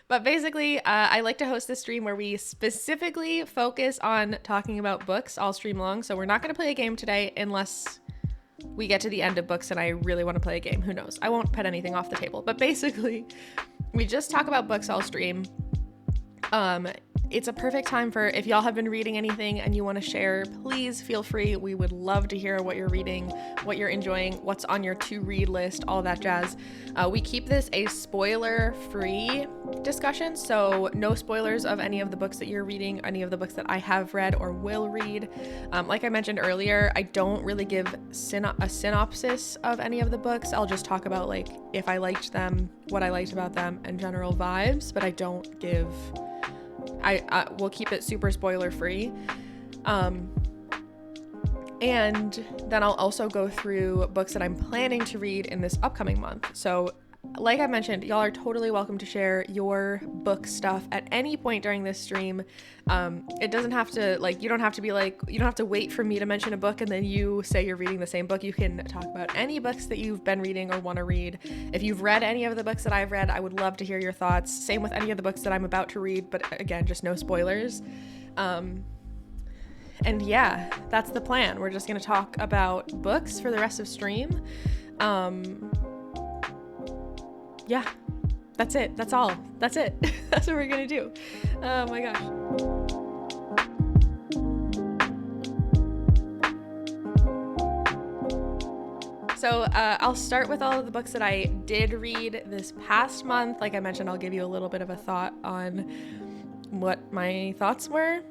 But basically, I like to host this stream where we specifically focus on talking about books all stream long. So we're not going to play a game today unless we get to the end of books and I really want to play a game. Who knows? I won't put anything off the table. But basically, we just talk about books all stream. It's a perfect time for if y'all have been reading anything and you want to share, please feel free. We would love to hear what you're reading, what you're enjoying, what's on your to-read list, all that jazz. We keep this a spoiler-free discussion, so no spoilers of any of the books that you're reading, any of the books that I have read or will read. Like I mentioned earlier, I don't really give a synopsis of any of the books. I'll just talk about like if I liked them, what I liked about them, and general vibes, but I don't give... I will keep it super spoiler free. And then I'll also go through books that I'm planning to read in this upcoming month. So like I mentioned, y'all are totally welcome to share your book stuff at any point during this stream. It doesn't have to, like, you don't have to wait for me to mention a book and then you say you're reading the same book. You can talk about any books that you've been reading or want to read. If you've read any of the books that I've read, I would love to hear your thoughts. Same with any of the books that I'm about to read, but again, just no spoilers. And yeah, that's the plan. We're just going to talk about books for the rest of stream. Yeah, that's it. That's all. That's it. That's what we're gonna do. Oh my gosh. So I'll start with all of the books that I did read this past month. Like I mentioned, I'll give you a little bit of a thought on what my thoughts were.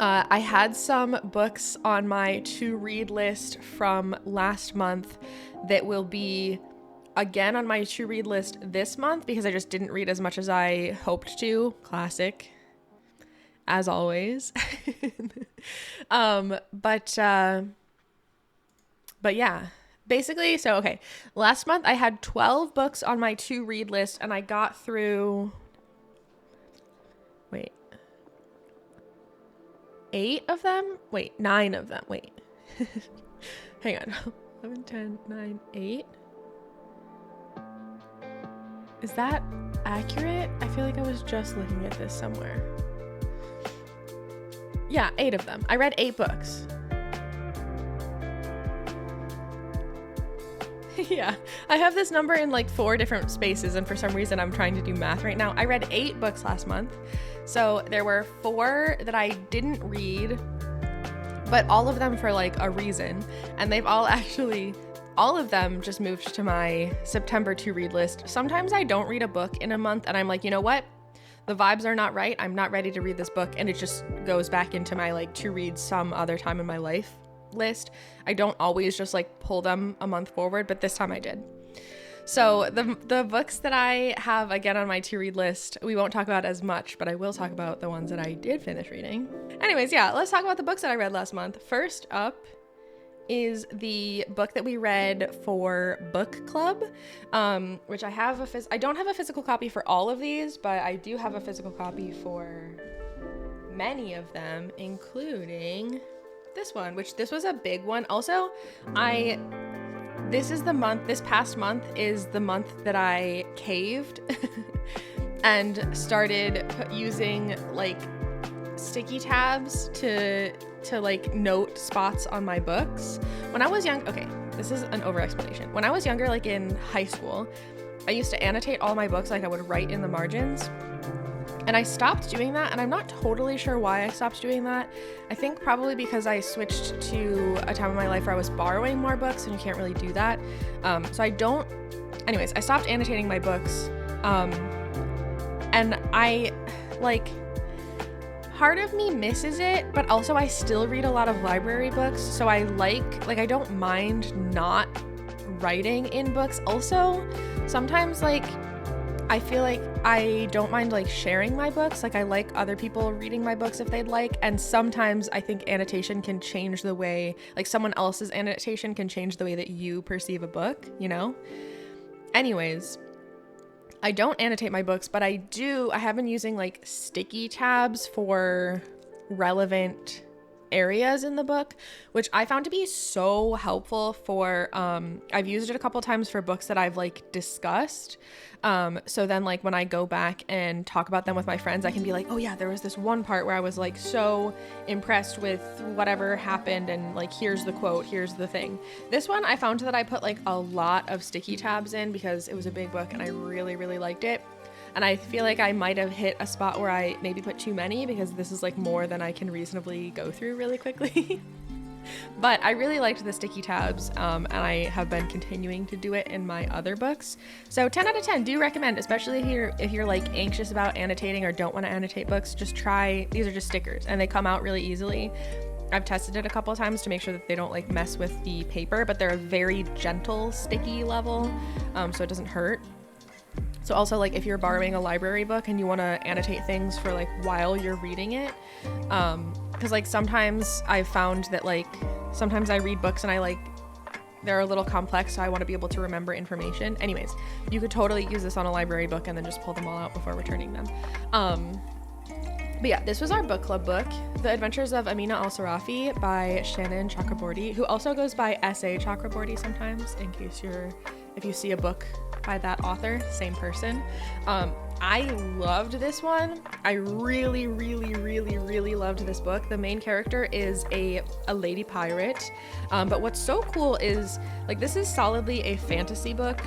I had some books on my to-read list from last month that will be again on my to read list this month because I just didn't read as much as I hoped to. Classic, as always. But yeah, basically, so okay, last month I had 12 books on my to read list and I got through 9 of them. Hang on. 11, 10, 9, 8. Is that accurate? I feel like I was just looking at this somewhere. Yeah, 8 of them. I read 8 books. Yeah, I have this number in like 4 different spaces, and for some reason I'm trying to do math right now. I read 8 books last month. So there were 4 that I didn't read, but all of them for like a reason. And they've all of them just moved to my September to read list. Sometimes I don't read a book in a month and I'm like, you know what? The vibes are not right. I'm not ready to read this book. And it just goes back into my like to read some other time in my life list. I don't always just like pull them a month forward, but this time I did. So the books that I have again on my to read list, we won't talk about as much, but I will talk about the ones that I did finish reading. Anyways, yeah, let's talk about the books that I read last month. First up is the book that we read for book club, which I don't have a physical copy for all of these, but I do have a physical copy for many of them, including this one, which this was a big one. Also, this past month is the month that I caved and started using like sticky tabs to like note spots on my books. When I was young, okay, this is an over explanation. When I was younger, like in high school, I used to annotate all my books, like I would write in the margins. And I stopped doing that, and I'm not totally sure why I stopped doing that. I think probably because I switched to a time in my life where I was borrowing more books, and you can't really do that. I stopped annotating my books. And I, like, part of me misses it, but also I still read a lot of library books, so I don't mind not writing in books. Also, sometimes, like, I feel like I don't mind like sharing my books. Like I like other people reading my books if they'd like. And sometimes I think annotation can change the way, like someone else's annotation can change the way that you perceive a book, you know? Anyways, I don't annotate my books, but I have been using like sticky tabs for relevant areas in the book, which I found to be so helpful for, I've used it a couple times for books that I've like discussed. So then like when I go back and talk about them with my friends, I can be like, oh yeah, there was this one part where I was like so impressed with whatever happened, and like, here's the quote, here's the thing. This one I found that I put like a lot of sticky tabs in because it was a big book and I really, really liked it. And I feel like I might have hit a spot where I maybe put too many because this is like more than I can reasonably go through really quickly. But I really liked the sticky tabs, and I have been continuing to do it in my other books. So 10 out of 10, do recommend, especially if you're like anxious about annotating or don't want to annotate books. Just try, these are just stickers and they come out really easily. I've tested it a couple of times to make sure that they don't like mess with the paper, but they're a very gentle sticky level, so it doesn't hurt. So also, like, if you're borrowing a library book and you want to annotate things for like while you're reading it, because like sometimes I've found that like sometimes I read books and I like they're a little complex, so I want to be able to remember information. Anyways, you could totally use this on a library book and then just pull them all out before returning them. But yeah, this was our book club book, The Adventures of Amina Al-Sarafi by Shannon Chakraborty, who also goes by S.A. Chakraborty sometimes, in case if you see a book by that author, same person. I loved this one. I really, really, really, really loved this book. The main character is a lady pirate, but what's so cool is like this is solidly a fantasy book,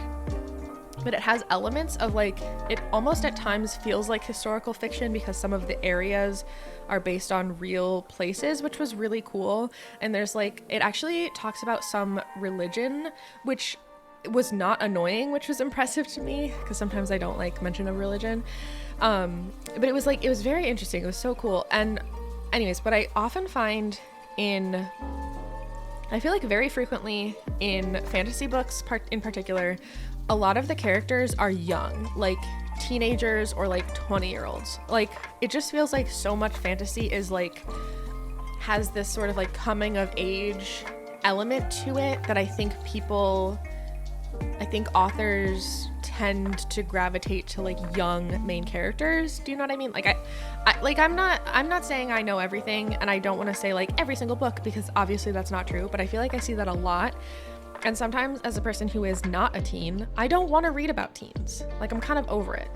but it has elements of like, it almost at times feels like historical fiction because some of the areas are based on real places, which was really cool. And there's like, it actually talks about some religion, which was not annoying, which was impressive to me because sometimes I don't like mention of religion. But it was like, it was very interesting. It was so cool. And anyways, but I often find I feel like very frequently in fantasy books in particular, a lot of the characters are young, like teenagers or like 20-year-olds. Like it just feels like so much fantasy is like, has this sort of like coming of age element to it that I think authors tend to gravitate to like young main characters. Do you know what I mean? Like I'm not saying I know everything, and I don't want to say like every single book because obviously that's not true, but I feel like I see that a lot. And sometimes as a person who is not a teen, I don't want to read about teens. Like I'm kind of over it.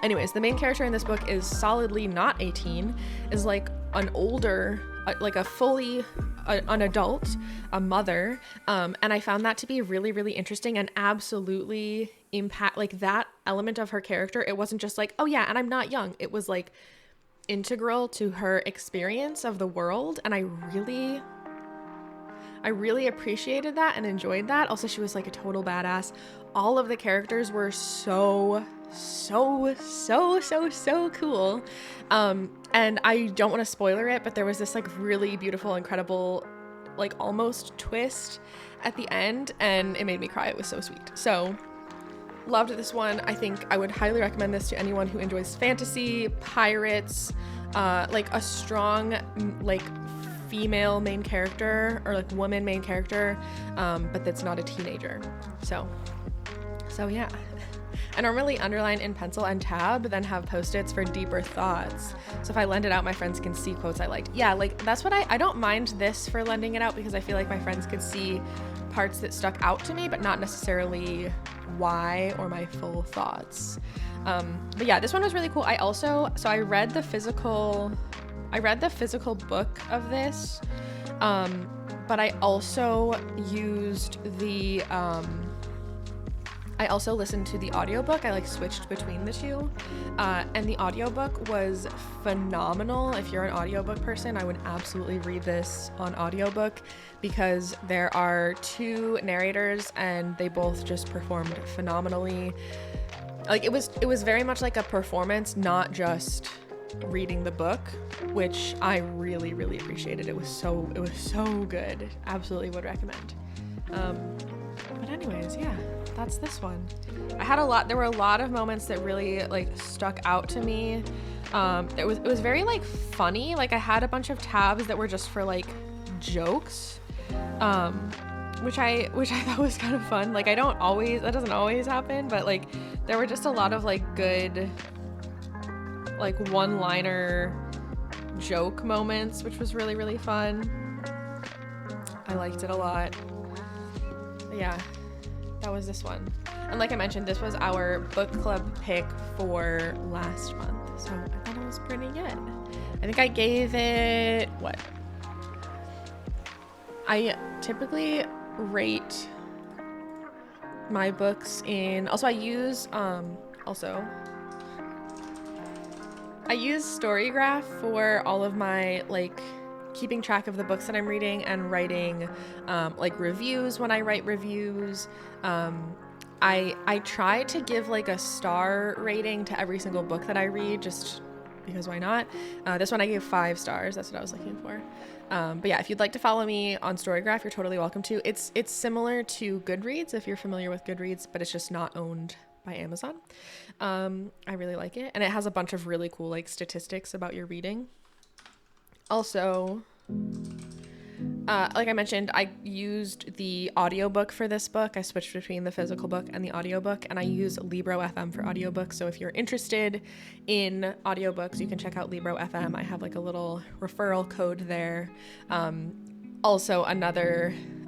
Anyways, the main character in this book is solidly not a teen, is like an older, like an adult, a mother, and I found that to be really, really interesting and absolutely impact, like that element of her character. It wasn't just like, oh yeah, and I'm not young. It was like integral to her experience of the world, and I really appreciated that and enjoyed that. Also, she was like a total badass. All of the characters were so cool. And I don't want to spoiler it, but there was this like really beautiful, incredible, like almost twist at the end, and it made me cry. It was so sweet. So loved this one. I think I would highly recommend this to anyone who enjoys fantasy, pirates, like a strong like female main character or like woman main character, but that's not a teenager. So yeah. I normally underline in pencil and tab, then have post-its for deeper thoughts. So if I lend it out, my friends can see quotes I liked. Yeah, like that's what I don't mind this for lending it out because I feel like my friends could see parts that stuck out to me, but not necessarily why or my full thoughts. But yeah, this one was really cool. I read the physical book of this, but I also used I also listened to the audiobook. I like switched between the two, and the audiobook was phenomenal. If you're an audiobook person, I would absolutely read this on audiobook because there are two narrators and they both just performed phenomenally. Like it was very much like a performance, not just reading the book, which I really, really appreciated. It was so good. Absolutely would recommend. But anyways, yeah, that's this one. There were a lot of moments that really like stuck out to me. It was very like funny. Like I had a bunch of tabs that were just for like jokes, which I thought was kind of fun. Like that doesn't always happen, but like there were just a lot of like good like one-liner joke moments, which was really, really fun. I liked it a lot. But yeah, that was this one. And like I mentioned, this was our book club pick for last month. So I thought it was pretty good. I think I gave it, what? I typically rate my books in, also I use Storygraph for all of my, like, keeping track of the books that I'm reading and writing like reviews when I write reviews. I try to give like a star rating to every single book that I read, just because why not? This one I gave 5 stars. That's what I was looking for. But yeah, if you'd like to follow me on Storygraph, you're totally welcome to. It's similar to Goodreads if you're familiar with Goodreads, but it's just not owned by Amazon. I really like it, and it has a bunch of really cool like statistics about your reading. Also, like I mentioned, I used the audiobook for this book. I switched between the physical book and the audiobook, and I use Libro FM for audiobooks. So if you're interested in audiobooks, you can check out Libro FM. I have like a little referral code there. Also,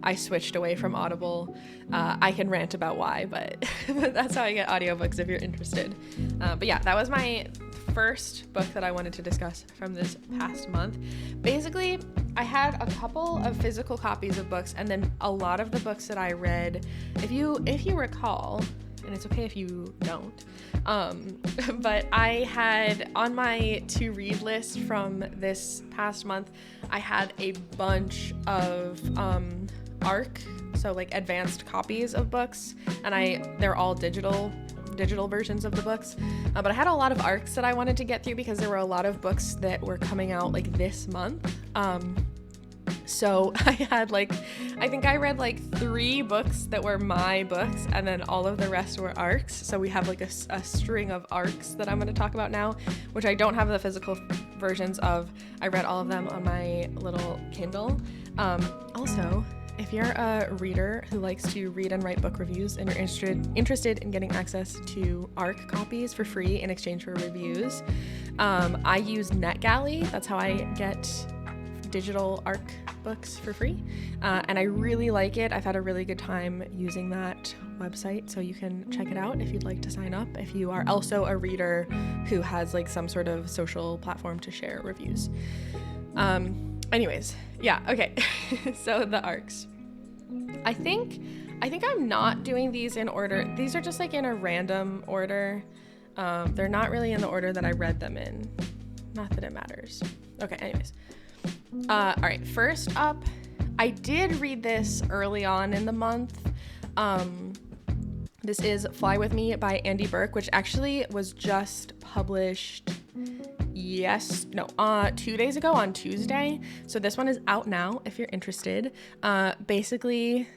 I switched away from Audible. I can rant about why, but that's how I get audiobooks if you're interested. But yeah, that was my first book that I wanted to discuss from this past month. Basically, I had a couple of physical copies of books, and then a lot of the books that I read, if you recall, and it's okay if you don't, but I had on my to read list from this past month, I had a bunch of ARC, so like advanced copies of books, and they're all digital versions of the books, but I had a lot of ARCs that I wanted to get through because there were a lot of books that were coming out like this month. So I had I think I read like 3 books that were my books, and then all of the rest were ARCs. So we have like a string of ARCs that I'm going to talk about now, which I don't have the physical versions of. I read all of them on my little Kindle. Also, if you're a reader who likes to read and write book reviews and you're interested in getting access to ARC copies for free in exchange for reviews, I use NetGalley. That's how I get digital ARC books for free, and I really like it. I've had a really good time using that website, so you can check it out if you'd like to sign up, if you are also a reader who has like some sort of social platform to share reviews. Anyways, yeah, okay. So the ARCs. I think I'm not doing these in order. These are just like in a random order. They're not really in the order that I read them in. Not that it matters. Okay, anyways. All right, first up, I did read this early on in the month. This is Fly With Me by Andy Burke, which actually was just published 2 days ago on Tuesday. So this one is out now if you're interested. Basically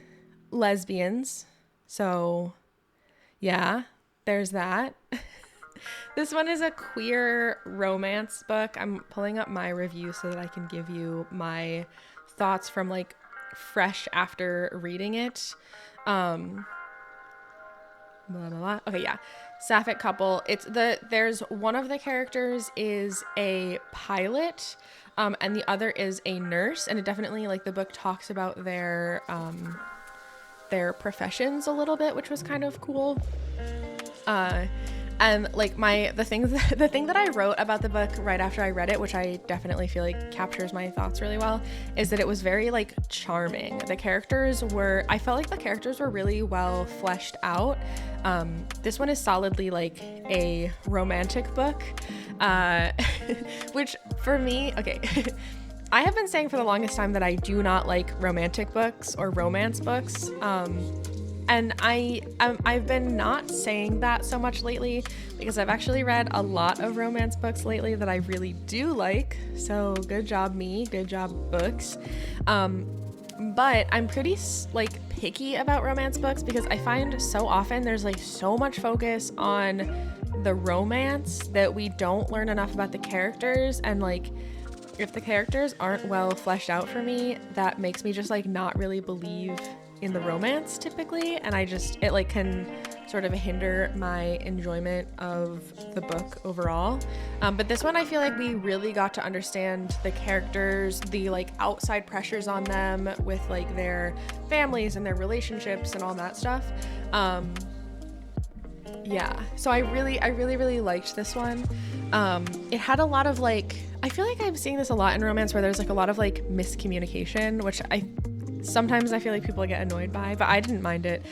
lesbians. So yeah, there's that. This one is a queer romance book. I'm pulling up my review so that I can give you my thoughts from like fresh after reading it. Blah, blah, blah. Okay, yeah. Sapphic couple. There's one of the characters is a pilot, and the other is a nurse, and it definitely, like, the book talks about their professions a little bit, which was kind of cool. And like the thing that I wrote about the book right after I read it, which I definitely feel like captures my thoughts really well, is that it was very like charming. I felt like the characters were really well fleshed out. This one is solidly like a romantic book, which for me, okay, I have been saying for the longest time that I do not like romantic books or romance books. And I've been not saying that so much lately because I've actually read a lot of romance books lately that I really do like. So good job me, good job books. But I'm pretty like picky about romance books because I find so often there's like so much focus on the romance that we don't learn enough about the characters, and like if the characters aren't well fleshed out for me, that makes me just like not really believe in the romance typically, and it like can sort of hinder my enjoyment of the book overall. But this one, I feel like we really got to understand the characters, the like outside pressures on them with like their families and their relationships and all that stuff. Yeah, so I really liked this one. It had a lot of like, I feel like I'm seeing this a lot in romance where there's like a lot of like miscommunication, which sometimes I feel like people get annoyed by, but I didn't mind it.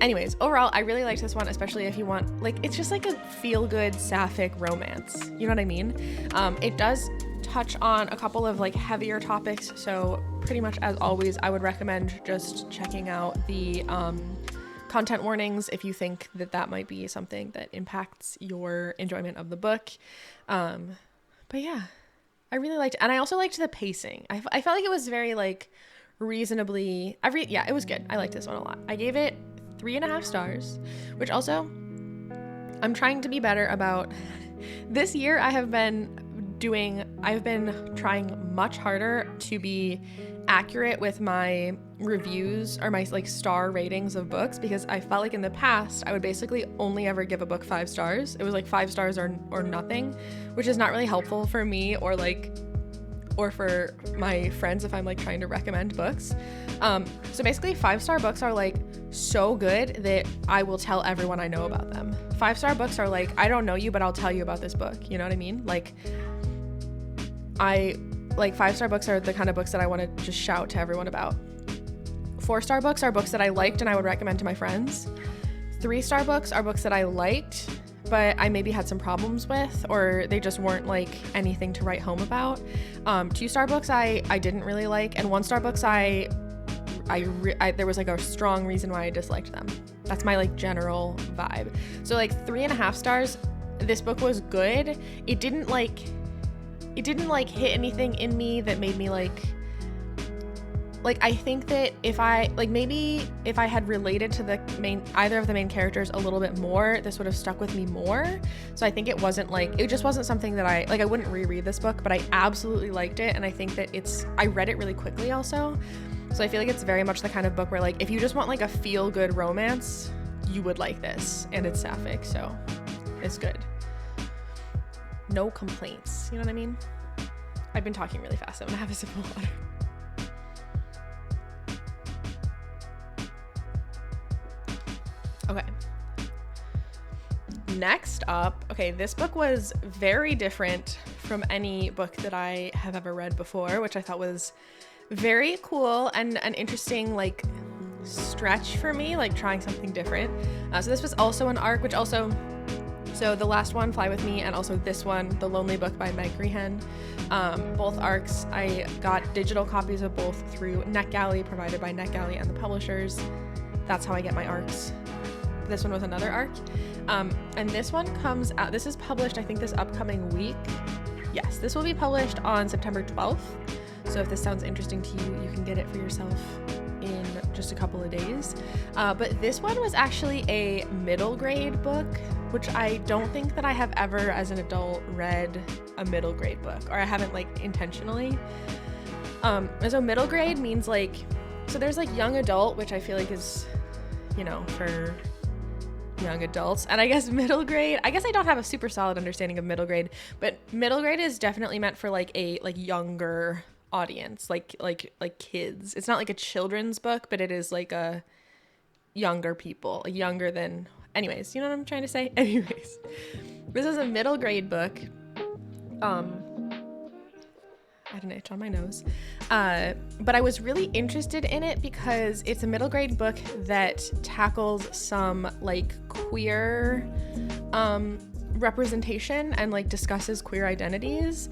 Anyways, overall, I really liked this one, especially if you want, like, it's just like a feel-good sapphic romance. You know what I mean? It does touch on a couple of like heavier topics, so pretty much as always, I would recommend just checking out the content warnings if you think that that might be something that impacts your enjoyment of the book. But yeah, I really liked it. And I also liked the pacing. I felt like it was very like reasonably, yeah, it was good. I liked this one a lot. I gave it 3.5 stars, which also I'm trying to be better about. This year I've been trying much harder to be accurate with my reviews or my like star ratings of books, because I felt like in the past I would basically only ever give a book 5 stars. It was like 5 stars or nothing, which is not really helpful for me or for my friends if I'm like trying to recommend books. So basically 5-star books are like so good that I will tell everyone I know about them. 5-star books are like, I don't know you, but I'll tell you about this book. You know what I mean? Like 5-star books are the kind of books that I want to just shout to everyone about. 4-star books are books that I liked and I would recommend to my friends. 3-star books are books that I liked, but I maybe had some problems with, or they just weren't like anything to write home about. 2-star books I didn't really like, and 1-star books I there was like a strong reason why I disliked them. That's my like general vibe. So like 3.5 stars, this book was good. It didn't hit anything in me that made me like I think that if I had related to either of the main characters a little bit more, this would have stuck with me more. So I think it just wasn't something that I wouldn't reread this book, but I absolutely liked it. And I think that I read it really quickly also. So I feel like it's very much the kind of book where like, if you just want like a feel good romance, you would like this, and it's sapphic. So it's good. No complaints. You know what I mean? I've been talking really fast. I'm gonna have a sip of water. Okay. Next up, this book was very different from any book that I have ever read before, which I thought was very cool and an interesting like stretch for me, like trying something different. So this was also an ARC, so the last one, Fly With Me, and also this one, The Lonely Book by Meg Greehan. Both ARCs, I got digital copies of both through NetGalley, provided by NetGalley and the publishers. That's how I get my ARCs. This one was another ARC. And this one comes out, this is published, I think, this upcoming week. Yes, this will be published on September 12th. So if this sounds interesting to you, you can get it for yourself in just a couple of days. But this one was actually a middle grade book, which I don't think that I have ever as an adult read a middle grade book, or I haven't like intentionally. And so middle grade means like, so there's like young adult, which I feel like is, for young adults. And I guess middle grade, I guess I don't have a super solid understanding of middle grade, but middle grade is definitely meant for like a younger audience, like kids. It's not like a children's book, but it is like a younger people, younger than, anyways, you know what I'm trying to say? Anyways, this is a middle grade book. I had an itch on my nose. But I was really interested in it because it's a middle grade book that tackles some like queer representation and like discusses queer identities,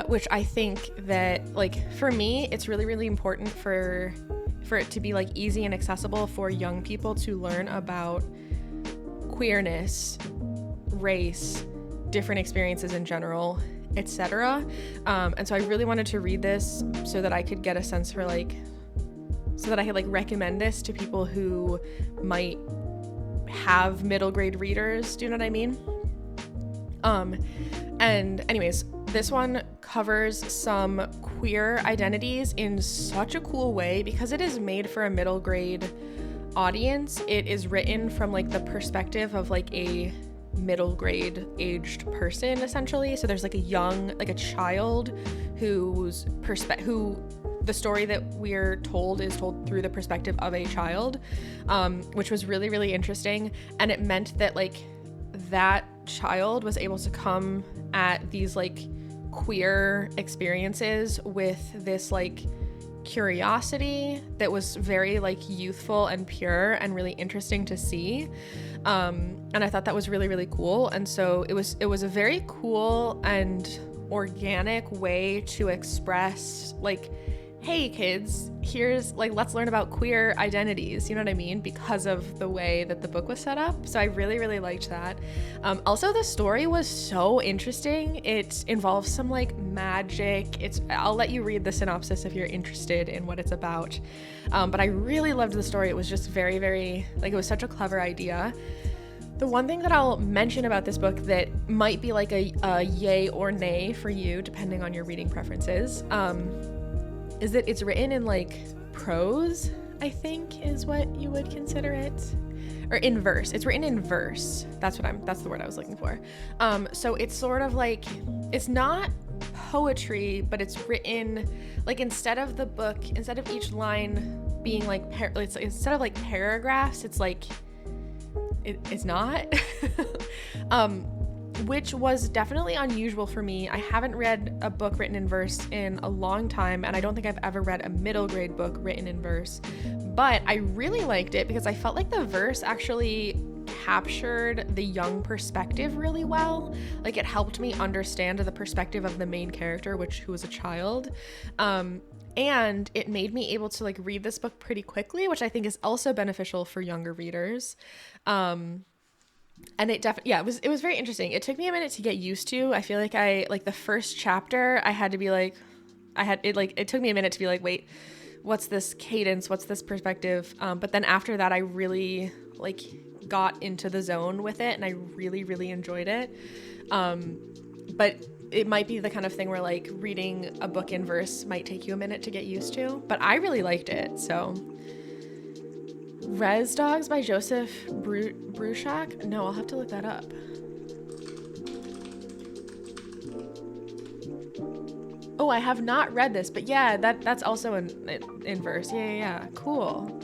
which I think that like for me, it's really, really important for it to be like easy and accessible for young people to learn about queerness, race, different experiences in general, etc. And so I really wanted to read this so that I could get a sense for so that I could recommend this to people who might have middle grade readers. Do you know what I mean? And anyways, this one covers some queer identities in such a cool way because it is made for a middle grade audience, it is written from like the perspective of like a middle grade aged person, essentially. So there's like a child who the story that we're told is told through the perspective of a child, which was really, really interesting. And it meant that like that child was able to come at these like queer experiences with this like curiosity that was very like youthful and pure and really interesting to see. And I thought that was really, really cool. And so it was a very cool and organic way to express like, hey kids, here's like, let's learn about queer identities, you know what I mean, because of the way that the book was set up. So I really, really liked that. Also, the story was so interesting. It involves some like magic. I'll let you read the synopsis if you're interested in what it's about. But I really loved the story. It was just very, very, like, it was such a clever idea. The one thing that I'll mention about this book that might be like a yay or nay for you, depending on your reading preferences, is that it's written in like prose, I think is what you would consider it, or in verse. It's written in verse. That's the word I was looking for. So it's sort of like, it's not poetry, but it's written like, instead of each line being like, instead of like paragraphs, it's like, it's not, which was definitely unusual for me. I haven't read a book written in verse in a long time, and I don't think I've ever read a middle grade book written in verse, but I really liked it because I felt like the verse actually captured the young perspective really well. Like, it helped me understand the perspective of the main character, who was a child. And it made me able to like read this book pretty quickly, which I think is also beneficial for younger readers. And it definitely, yeah, it was very interesting. It took me a minute to get used to. I feel like the first chapter, I had to be like, it took me a minute to be like, wait, what's this cadence? What's this perspective? But then after that, I really like got into the zone with it, and I really, really enjoyed it. But it might be the kind of thing where like reading a book in verse might take you a minute to get used to, but I really liked it. So Res Dogs by Joseph Bruchac. No, I'll have to look that up. Oh, I have not read this, but yeah, that's also in verse. Yeah. Cool.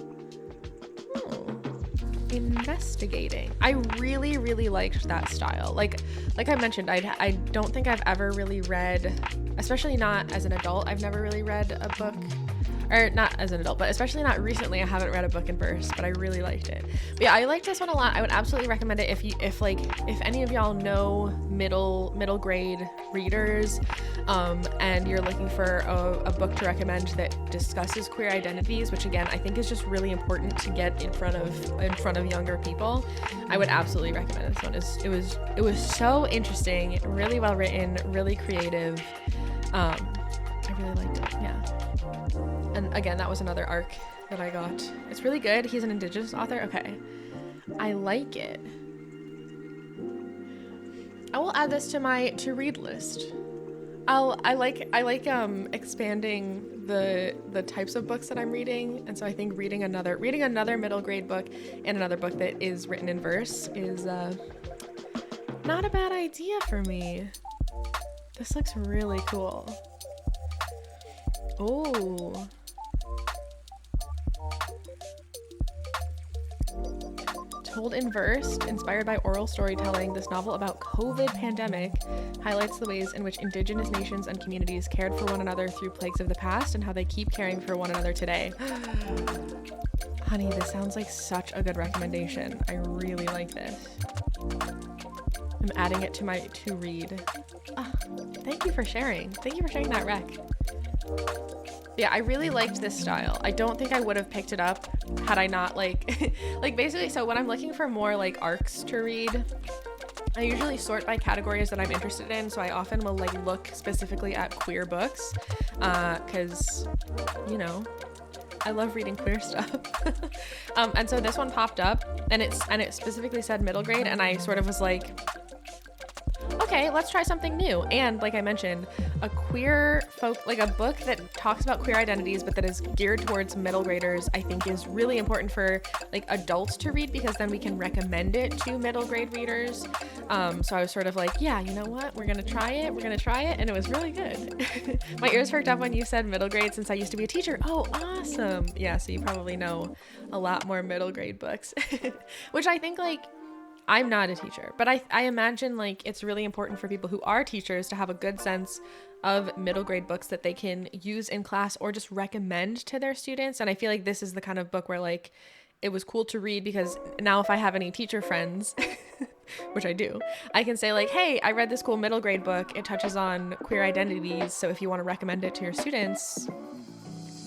Investigating. I really, really liked that style. Like I mentioned, I don't think I've ever really read, especially not as an adult, I've never really read a book, or not as an adult, but especially not recently, I haven't read a book in verse, but I really liked it. But yeah, I liked this one a lot. I would absolutely recommend it if any of y'all know middle grade readers, and you're looking for a book to recommend that discusses queer identities, which again, I think is just really important to get in front of younger people. I would absolutely recommend this one. It was so interesting, really well written, really creative. I really liked it. Yeah. And again, that was another arc that I got. It's really good. He's an Indigenous author. Okay. I like it. I will add this to my to read list. I like expanding the types of books that I'm reading, and so I think reading another middle grade book and another book that is written in verse is not a bad idea for me. This looks really cool. Oh. Told in verse, inspired by oral storytelling, this novel about COVID pandemic highlights the ways in which Indigenous nations and communities cared for one another through plagues of the past and how they keep caring for one another today. Honey, this sounds like such a good recommendation. I really like this. I'm adding it to my to read. Thank you for sharing. Thank you for sharing that rec. Yeah, I really liked this style. I don't think I would have picked it up had I not like basically, so when I'm looking for more like arcs to read, I usually sort by categories that I'm interested in, so I often will like look specifically at queer books, because you know, I love reading queer stuff. And so this one popped up, and it specifically said middle grade, and I sort of was like, okay, okay, let's try something new. And like I mentioned, a book that talks about queer identities, but that is geared towards middle graders, I think is really important for like adults to read, because then we can recommend it to middle grade readers. So I was sort of like, yeah, you know what? We're going to try it. And it was really good. My ears perked up when you said middle grade, since I used to be a teacher. Oh, awesome. Yeah. So you probably know a lot more middle grade books, which I think like, I'm not a teacher, but I imagine like it's really important for people who are teachers to have a good sense of middle grade books that they can use in class or just recommend to their students. And I feel like this is the kind of book where like it was cool to read, because now if I have any teacher friends, which I do, I can say like, hey, I read this cool middle grade book. It touches on queer identities. So if you want to recommend it to your students,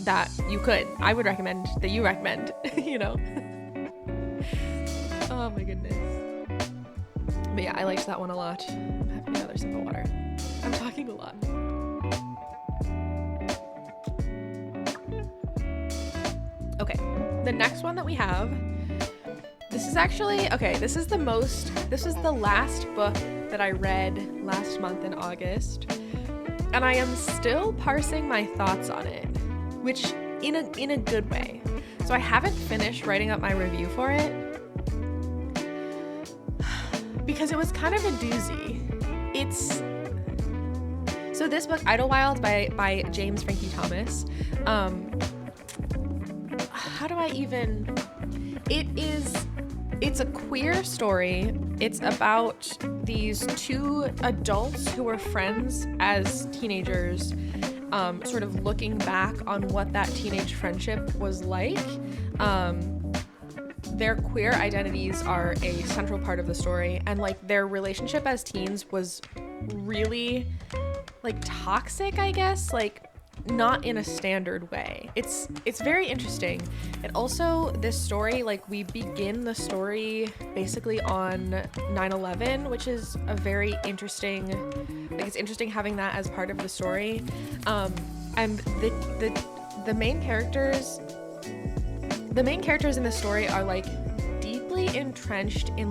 that you could. I would recommend that you recommend, you know? Oh my goodness. But yeah, I liked that one a lot. I'm having another sip of water. I'm talking a lot. Okay, the next one that we have, this is the last book that I read last month in August, and I am still parsing my thoughts on it, which in a good way. So I haven't finished writing up my review for it, because it was kind of a doozy. So this book, Idlewild by James Frankie Thomas. It's a queer story. It's about these two adults who were friends as teenagers, sort of looking back on what that teenage friendship was like. Their queer identities are a central part of the story, and like their relationship as teens was really like toxic, I guess, like not in a standard way. It's very interesting. And also this story, like we begin the story basically on 9/11, which is a very interesting, like it's interesting having that as part of the story. And the main characters in the story are like deeply entrenched in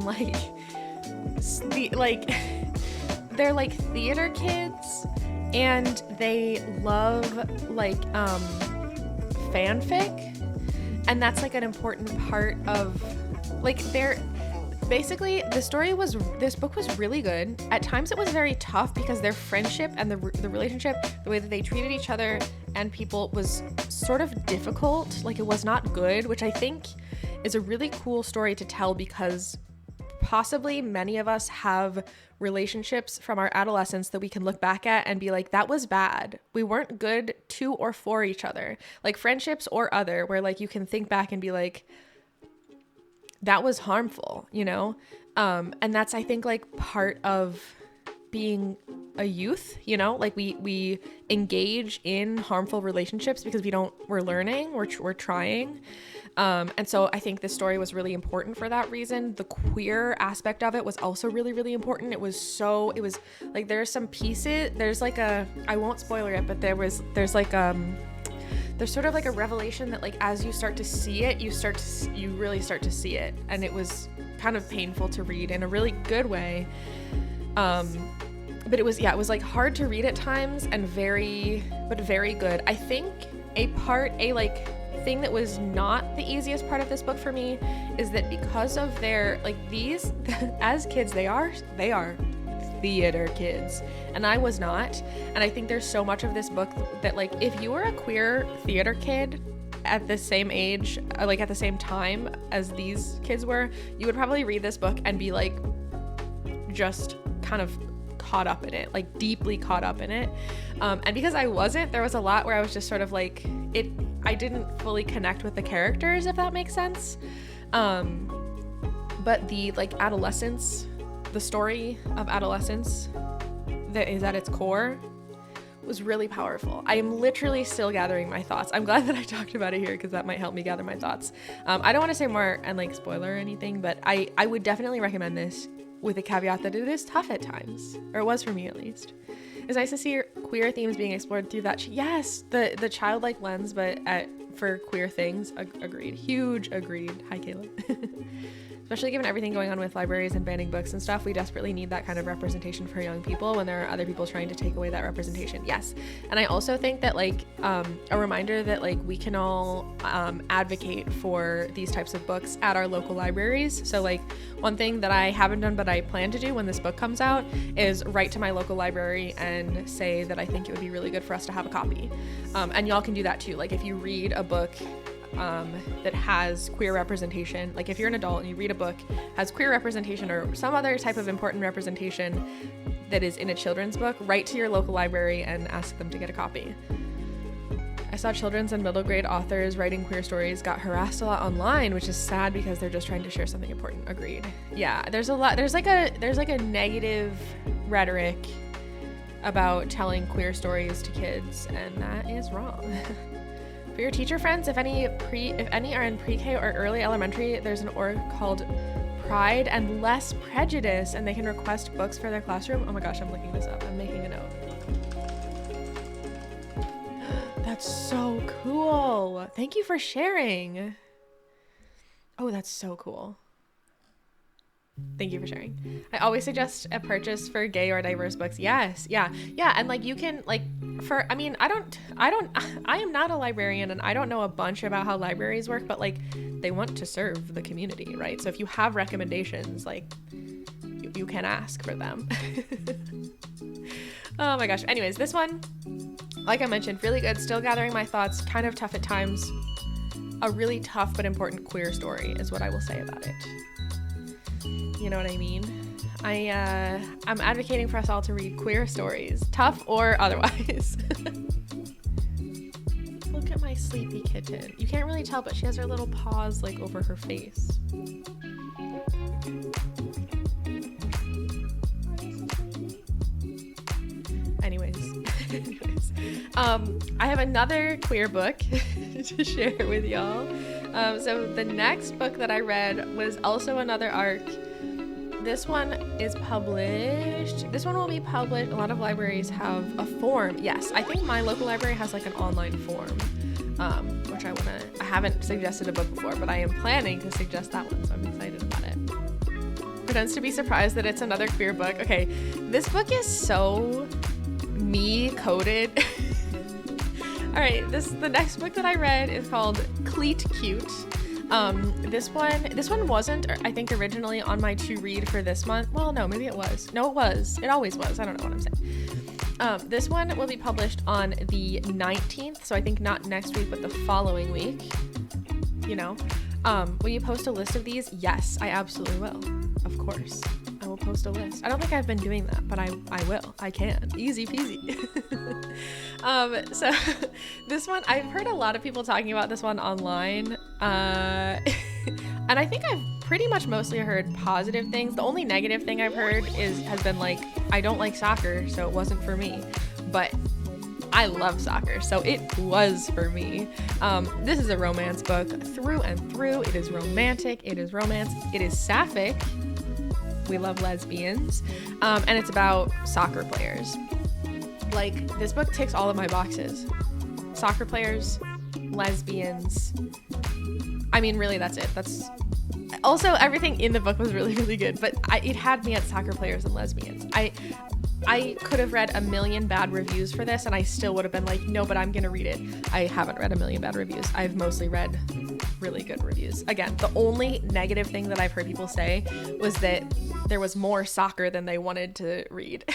they're like theater kids, and they love like fanfic, and that's like an important part of like their basically this book was really good. At times it was very tough because their friendship and the relationship, the way that they treated each other and people was sort of difficult. Like it was not good, which I think is a really cool story to tell, because possibly many of us have relationships from our adolescence that we can look back at and be like, that was bad. We weren't good to or for each other, like friendships or other, where like you can think back and be like, that was harmful, you know? And that's, I think, like part of being a youth, you know, like we engage in harmful relationships because we're learning, we're trying. And so I think this story was really important for that reason. The queer aspect of it was also really, really important. It was like, there's some pieces, there's like I won't spoiler it, but there's sort of like a revelation that like, as you start to see it, you really start to see it. And it was kind of painful to read in a really good way. But it was like hard to read at times and very good. I think a thing that was not the easiest part of this book for me is that because of their like these as kids, they are theater kids, and I was not. And I think there's so much of this book that like, if you were a queer theater kid at the same age, like at the same time as these kids were, you would probably read this book and be like just kind of caught up in it, like deeply caught up in it. And because I wasn't, there was a lot where I was just sort of like, I didn't fully connect with the characters, if that makes sense. But the like adolescence, the story of adolescence that is at its core was really powerful. I am literally still gathering my thoughts. I'm glad that I talked about it here because that might help me gather my thoughts. I don't want to say more and like spoiler or anything, but I would definitely recommend this with a caveat that it is tough at times, or it was for me at least. It's nice to see queer themes being explored through that. Yes, the childlike lens, but for queer things. Agreed. Huge agreed. Hi, Caleb. especially given everything going on with libraries and banning books and stuff. We desperately need that kind of representation for young people when there are other people trying to take away that representation. Yes. And I also think that like a reminder that like we can all advocate for these types of books at our local libraries. So like one thing that I haven't done but I plan to do when this book comes out is write to my local library and say that I think it would be really good for us to have a copy. And y'all can do that too. Like if you read a book that has queer representation, like if you're an adult and you read a book has queer representation or some other type of important representation that is in a children's book, write to your local library and ask them to get a copy. I saw children's and middle grade authors writing queer stories got harassed a lot online, which is sad because they're just trying to share something important. Agreed. Yeah, there's like a negative rhetoric about telling queer stories to kids, and that is wrong. For your teacher friends, if any are in pre-K or early elementary, there's an org called Pride and Less Prejudice, and they can request books for their classroom. Oh my gosh, I'm looking this up. I'm making a note. That's so cool. Thank you for sharing. Oh, that's so cool. Thank you for sharing. I always suggest a purchase for gay or diverse books. Yes. Yeah. And like you can like I am not a librarian and I don't know a bunch about how libraries work, but like they want to serve the community, right? So if you have recommendations, like you can ask for them. Oh my gosh. Anyways, this one, like I mentioned, really good. Still gathering my thoughts, kind of tough at times. A really tough but important queer story is what I will say about it. You know what I mean? I'm advocating for us all to read queer stories, tough or otherwise. Look at my sleepy kitten. You can't really tell, but she has her little paws like over her face. Anyways, I have another queer book to share with y'all. So the next book that I read was also another ARC. This one is published. This one will be published. A lot of libraries have a form. Yes, I think my local library has like an online form, which I haven't suggested a book before, but I am planning to suggest that one, so I'm excited about it. Pretends to be surprised that it's another queer book. Okay, this book is so me-coded. All right, the next book that I read is called Cleat Cute. This one wasn't, I think, originally on my to read for this month. Well, no, maybe it was. No, it was. It always was. I don't know what I'm saying. This one will be published on the 19th, so I think not next week, but the following week. You know, will you post a list of these? Yes, I absolutely will. Of course, I will post a list. I don't think I've been doing that, but I will. I can. Easy peasy. So this one, I've heard a lot of people talking about this one online, and I think I've pretty much mostly heard positive things. The only negative thing I've heard has been like, I don't like soccer, so it wasn't for me, but I love soccer, so it was for me. This is a romance book through and through. It is romantic, it is romance, it is sapphic. We love lesbians, and it's about soccer players. Like, this book ticks all of my boxes. Soccer players, lesbians. I mean, really, that's it. That's also, everything in the book was really, really good, but it had me at soccer players and lesbians. I could have read a million bad reviews for this and I still would have been like, no, but I'm gonna read it. I haven't read a million bad reviews. I've mostly read really good reviews. Again, the only negative thing that I've heard people say was that there was more soccer than they wanted to read.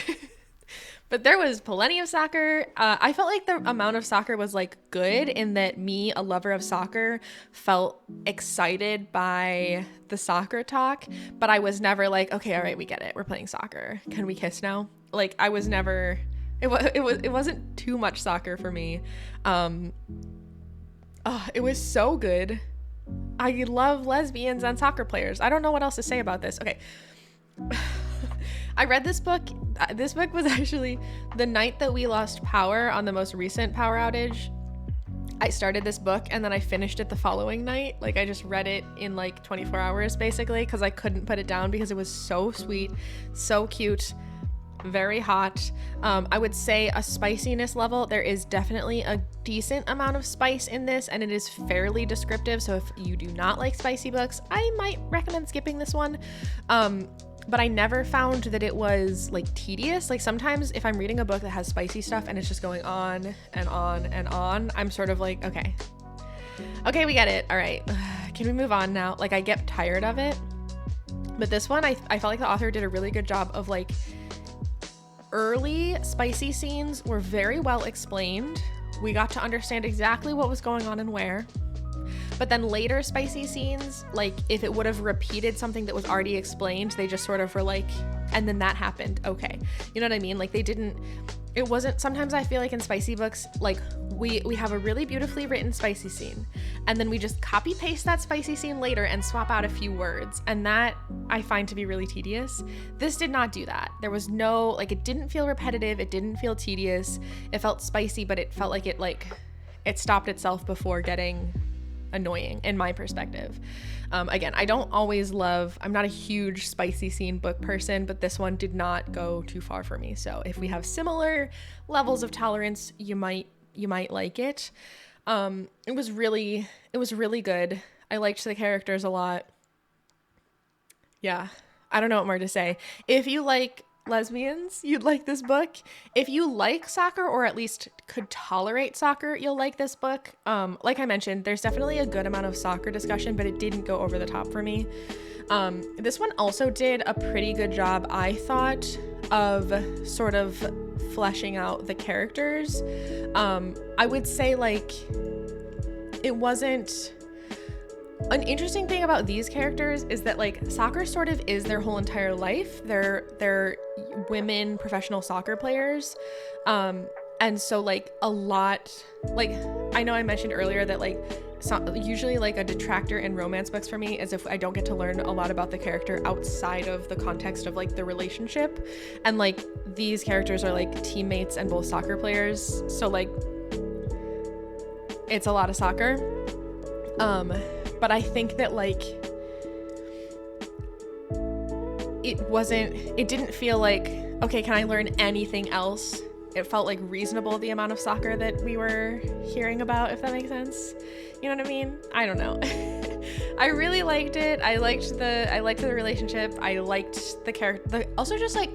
But there was plenty of soccer. I felt like the amount of soccer was like good in that me, a lover of soccer, felt excited by the soccer talk, but I was never like, okay, all right, we get it. We're playing soccer. Can we kiss now? Like, I was never, it wasn't too much soccer for me. It was so good. I love lesbians and soccer players. I don't know what else to say about this. Okay. I read this book. This book was actually the night that we lost power on the most recent power outage. I started this book and then I finished it the following night. Like, I just read it in like 24 hours basically because I couldn't put it down because it was so sweet, so cute. very hot. I would say a spiciness level, there is definitely a decent amount of spice in this, and it is fairly descriptive. So if you do not like spicy books, I might recommend skipping this one. But I never found that it was like tedious. Like sometimes if I'm reading a book that has spicy stuff and it's just going on and on and on, I'm sort of like, okay, we get it. All right, can we move on now? Like I get tired of it. But this one, I felt like the author did a really good job of like, early spicy scenes were very well explained. We got to understand exactly what was going on and where. But then later spicy scenes, like if it would have repeated something that was already explained, they just sort of were like, and then that happened. Okay. You know what I mean? Like it wasn't, sometimes I feel like in spicy books, like we have a really beautifully written spicy scene and then we just copy paste that spicy scene later and swap out a few words. And that I find to be really tedious. This did not do that. There was no, like, it didn't feel repetitive. It didn't feel tedious. It felt spicy, but it felt like it stopped itself before getting annoying in my perspective. Again, I'm not a huge spicy scene book person, but this one did not go too far for me. So if we have similar levels of tolerance, you might like it. It was really good. I liked the characters a lot. Yeah, I don't know what more to say. If you like lesbians, you'd like this book. If you like soccer, or at least could tolerate soccer, you'll like this book. Like I mentioned, there's definitely a good amount of soccer discussion, but it didn't go over the top for me. This one also did a pretty good job, I thought, of sort of fleshing out the characters. I would say like it wasn't. An interesting thing about these characters is that like soccer sort of is their whole entire life. They're women professional soccer players. And so like a lot, like I know I mentioned earlier that like usually like a detractor in romance books for me is if I don't get to learn a lot about the character outside of the context of like the relationship. And like these characters are like teammates and both soccer players. So like it's a lot of soccer. But I think that like it didn't feel like, okay, can I learn anything else? It felt like reasonable, the amount of soccer that we were hearing about, if that makes sense. You know what I mean? I don't know. I really liked it. I liked the relationship. I liked the character. Also just like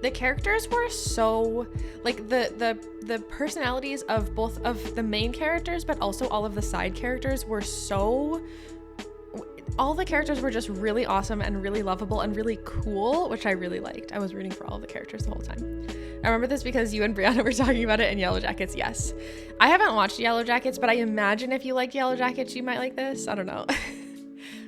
the characters were so like the personalities of both of the main characters, but also all of the side characters were so, all the characters were just really awesome and really lovable and really cool, which I really liked. I was rooting for all of the characters the whole time. I remember this because you and Brianna were talking about it in Yellow Jackets. Yes. I haven't watched Yellow Jackets, but I imagine if you like Yellow Jackets, you might like this. I don't know.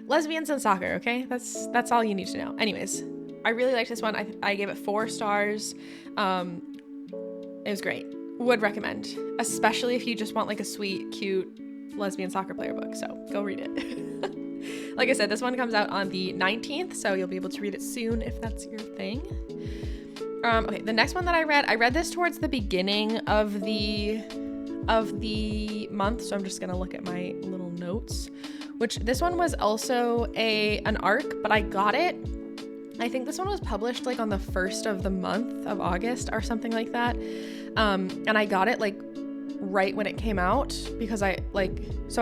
Lesbians and soccer, okay? That's all you need to know. Anyways, I really liked this one. I gave it 4 stars. It was great. Would recommend, especially if you just want like a sweet, cute lesbian soccer player book. So go read it. Like I said, this one comes out on the 19th, so you'll be able to read it soon if that's your thing. Okay, the next one that I read this towards the beginning of the month, so I'm just gonna look at my little notes. Which this one was also an arc, but I got it. I think this one was published like on the 1st of the month of August or something like that. And I got it like right when it came out because I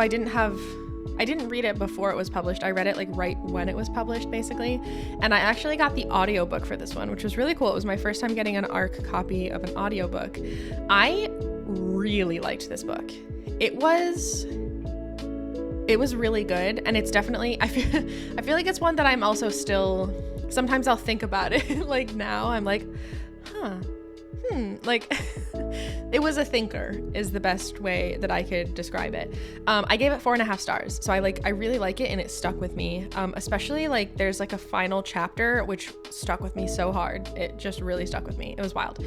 didn't read it before it was published. I read it like right when it was published basically. And I actually got the audiobook for this one, which was really cool. It was my first time getting an ARC copy of an audiobook. I really liked this book. It was really good, and it's definitely, I feel like it's one that I'm also still, sometimes I'll think about it like now I'm like, like it was a thinker is the best way that I could describe it. I gave it 4.5 stars, so I really like it, and it stuck with me, especially like there's like a final chapter which stuck with me so hard. It just really stuck with me. It was wild.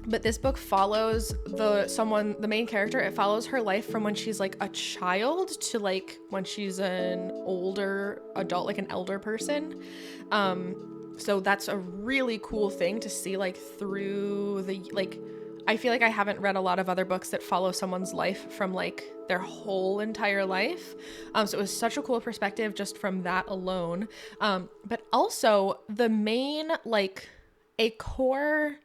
But this book follows the main character. It follows her life from when she's like a child to like when she's an older adult, like an elder person. So that's a really cool thing to see, like through the, like, I feel like I haven't read a lot of other books that follow someone's life from like their whole entire life. So it was such a cool perspective just from that alone. But also the main like a core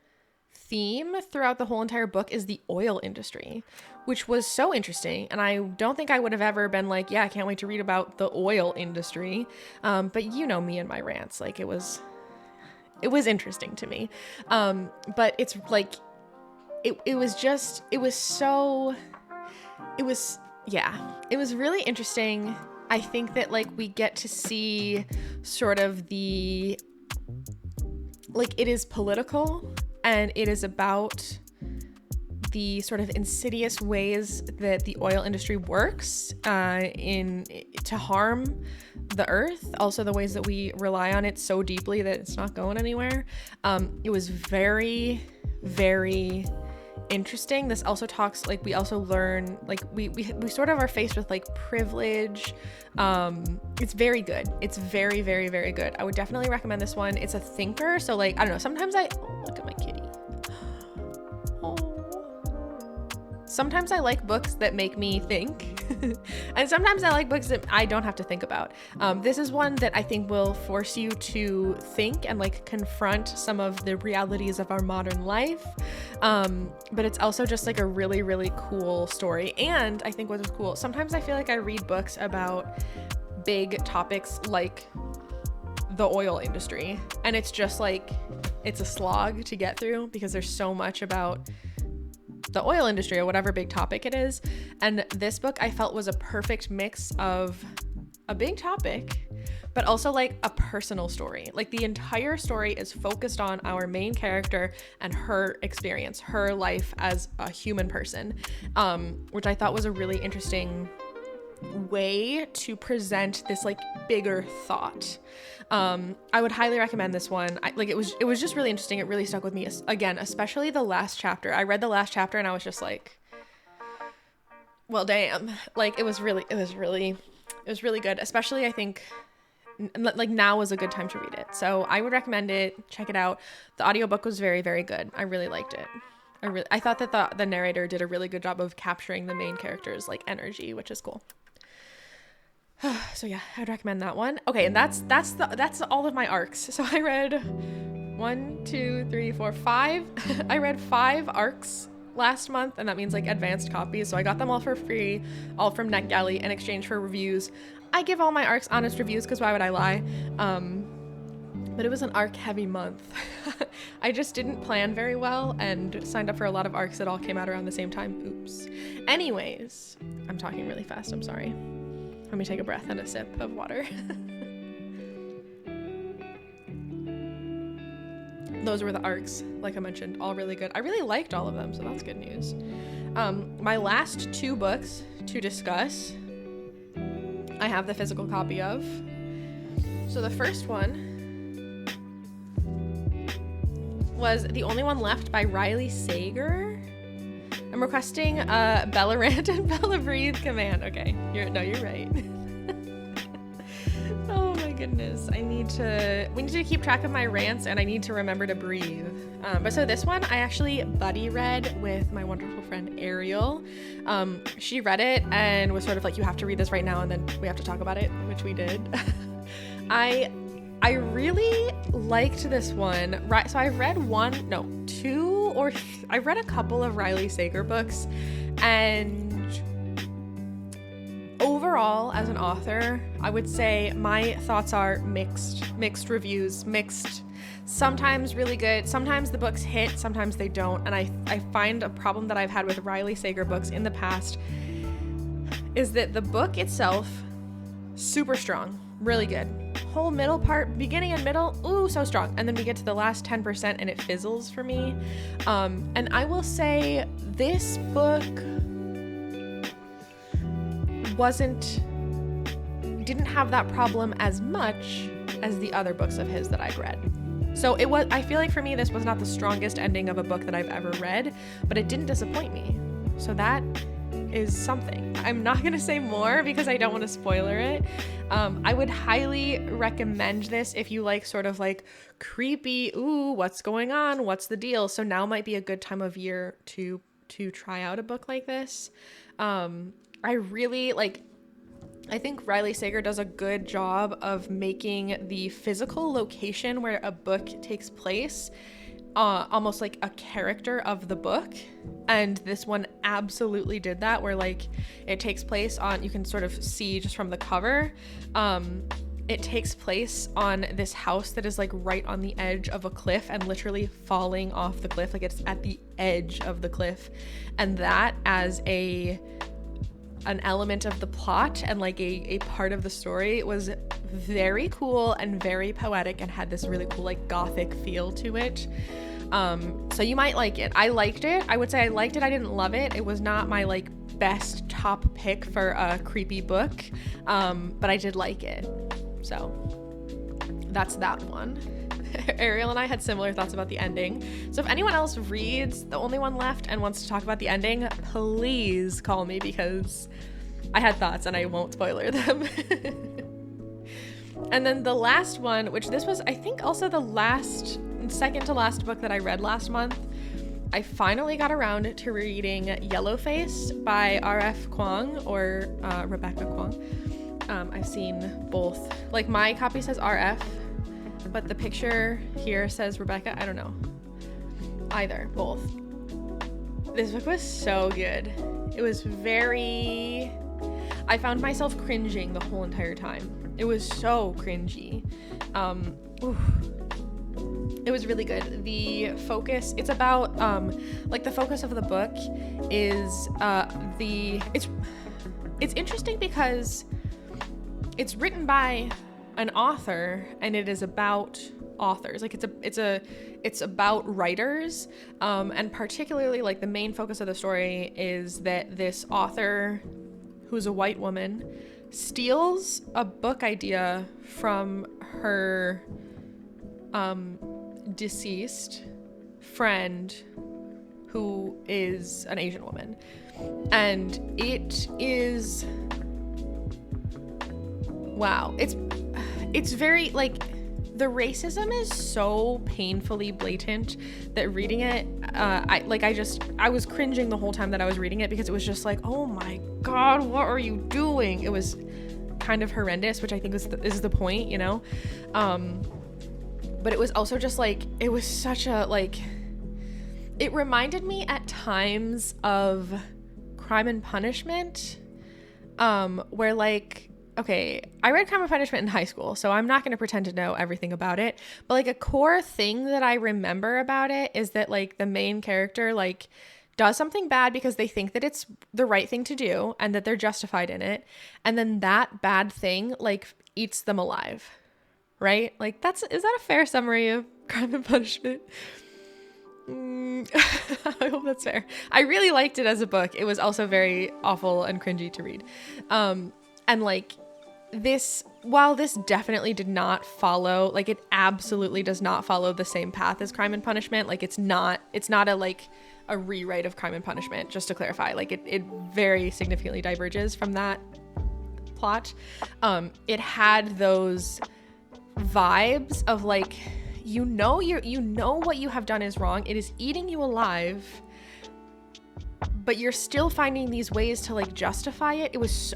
theme throughout the whole entire book is the oil industry, which was so interesting. And I don't think I would have ever been like, yeah, I can't wait to read about the oil industry. But you know me and my rants, like it was interesting to me. But it's like, it was really interesting. I think that like we get to see sort of the, like it is political and it is about the sort of insidious ways that the oil industry works to harm the earth. Also the ways that we rely on it so deeply that it's not going anywhere. It was very, very interesting. This also talks, like we also learn, like we sort of are faced with like privilege. It's very good. It's very, very, very good. I would definitely recommend this one. It's a thinker, so like I don't know, sometimes look at my kitty. Sometimes I like books that make me think, and sometimes I like books that I don't have to think about. This is one that I think will force you to think and like confront some of the realities of our modern life. But it's also just like a really, really cool story. And I think what is cool, sometimes I feel like I read books about big topics like the oil industry, and it's just like, it's a slog to get through because there's so much about the oil industry or whatever big topic it is. And this book I felt was a perfect mix of a big topic, but also like a personal story. Like the entire story is focused on our main character and her experience, her life as a human person, which I thought was a really interesting way to present this like bigger thought. I would highly recommend this one. It was just really interesting. It really stuck with me again, especially the last chapter. I read the last chapter and I was just like, well, damn. Like it was really good. Especially I think like now is a good time to read it. So I would recommend it. Check it out. The audiobook was very, very good. I really liked it. I thought that the narrator did a really good job of capturing the main character's like energy, which is cool. So yeah, I'd recommend that one. Okay, and that's all of my arcs. So I read 1, 2, 3, 4, 5. I read 5 arcs last month, and that means like advanced copies. So I got them all for free, all from NetGalley in exchange for reviews. I give all my arcs honest reviews because why would I lie? But it was an arc heavy month. I just didn't plan very well and signed up for a lot of arcs that all came out around the same time. Oops. Anyways, I'm talking really fast. I'm sorry. Let me take a breath and a sip of water. Those were the arcs, like I mentioned, all really good. I really liked all of them, so that's good news. My last 2 books to discuss, I have the physical copy of. So the first one was The Only One Left by Riley Sager. I'm requesting Bella Rant and Bella Breathe command. Okay, you're right. Oh my goodness. We need to keep track of my rants, and I need to remember to breathe. But so this one I actually buddy read with my wonderful friend Ariel. She read it and was sort of like, you have to read this right now and then we have to talk about it, which we did. I really liked this one. Right, so I read I read a couple of Riley Sager books, and overall as an author, I would say my thoughts are mixed reviews, sometimes really good, sometimes the books hit, sometimes they don't. And I find a problem that I've had with Riley Sager books in the past is that the book itself, super strong, really good. Whole middle part, beginning and middle, ooh, so strong. And then we get to the last 10% and it fizzles for me. And I will say this book didn't have that problem as much as the other books of his that I've read. So I feel like for me, this was not the strongest ending of a book that I've ever read, but it didn't disappoint me. So that is something. I'm not going to say more because I don't want to spoiler it. I would highly recommend this if you like sort of like creepy, ooh, what's going on? What's the deal? So now might be a good time of year to try out a book like this. I think Riley Sager does a good job of making the physical location where a book takes place almost like a character of the book, and this one absolutely did that, where like it takes place on, you can sort of see just from the cover, it takes place on this house that is like right on the edge of a cliff and literally falling off the cliff, like it's at the edge of the cliff, and that as an element of the plot and like a part of the story was very cool and very poetic and had this really cool like gothic feel to it. So you might like it. I liked it. I would say I liked it. I didn't love it. It was not my like best top pick for a creepy book, but I did like it. So that's that one. Ariel and I had similar thoughts about the ending. So if anyone else reads The Only One Left and wants to talk about the ending, please call me, because I had thoughts and I won't spoiler them. And then the last one, which this was, I think, also the second to last book that I read last month, I finally got around to reading Yellowface by R.F. Kuang, or Rebecca Kuang. I've seen both. Like, my copy says R.F., but the picture here says Rebecca. I don't know. Either. Both. This book was so good. It was I found myself cringing the whole entire time. It was so cringy. It was really good. The focus, it's about, like the focus of the book is it's interesting because it's written by an author and it is about authors. Like it's about writers, and particularly like the main focus of the story is that this author, who's a white woman, steals a book idea from her deceased friend, who is an Asian woman. And it is, wow, it's very, like, the racism is so painfully blatant that reading it, I was cringing the whole time that I was reading it, because it was just like, oh my God, what are you doing? It was kind of horrendous, which I think is the point, you know? But it was also just like, it was such a, like, it reminded me at times of Crime and Punishment, where, like, okay, I read Crime and Punishment in high school, so I'm not going to pretend to know everything about it, but like a core thing that I remember about it is that like the main character like does something bad because they think that it's the right thing to do and that they're justified in it, and then that bad thing like eats them alive, right? Like is that a fair summary of Crime and Punishment? I hope that's fair. I really liked it as a book. It was also very awful and cringy to read. And like while this definitely did not follow, like it absolutely does not follow the same path as Crime and Punishment. Like it's not a rewrite of Crime and Punishment, just to clarify. Like it very significantly diverges from that plot. It had those vibes of like, you know what you have done is wrong. It is eating you alive, but you're still finding these ways to like justify it. It was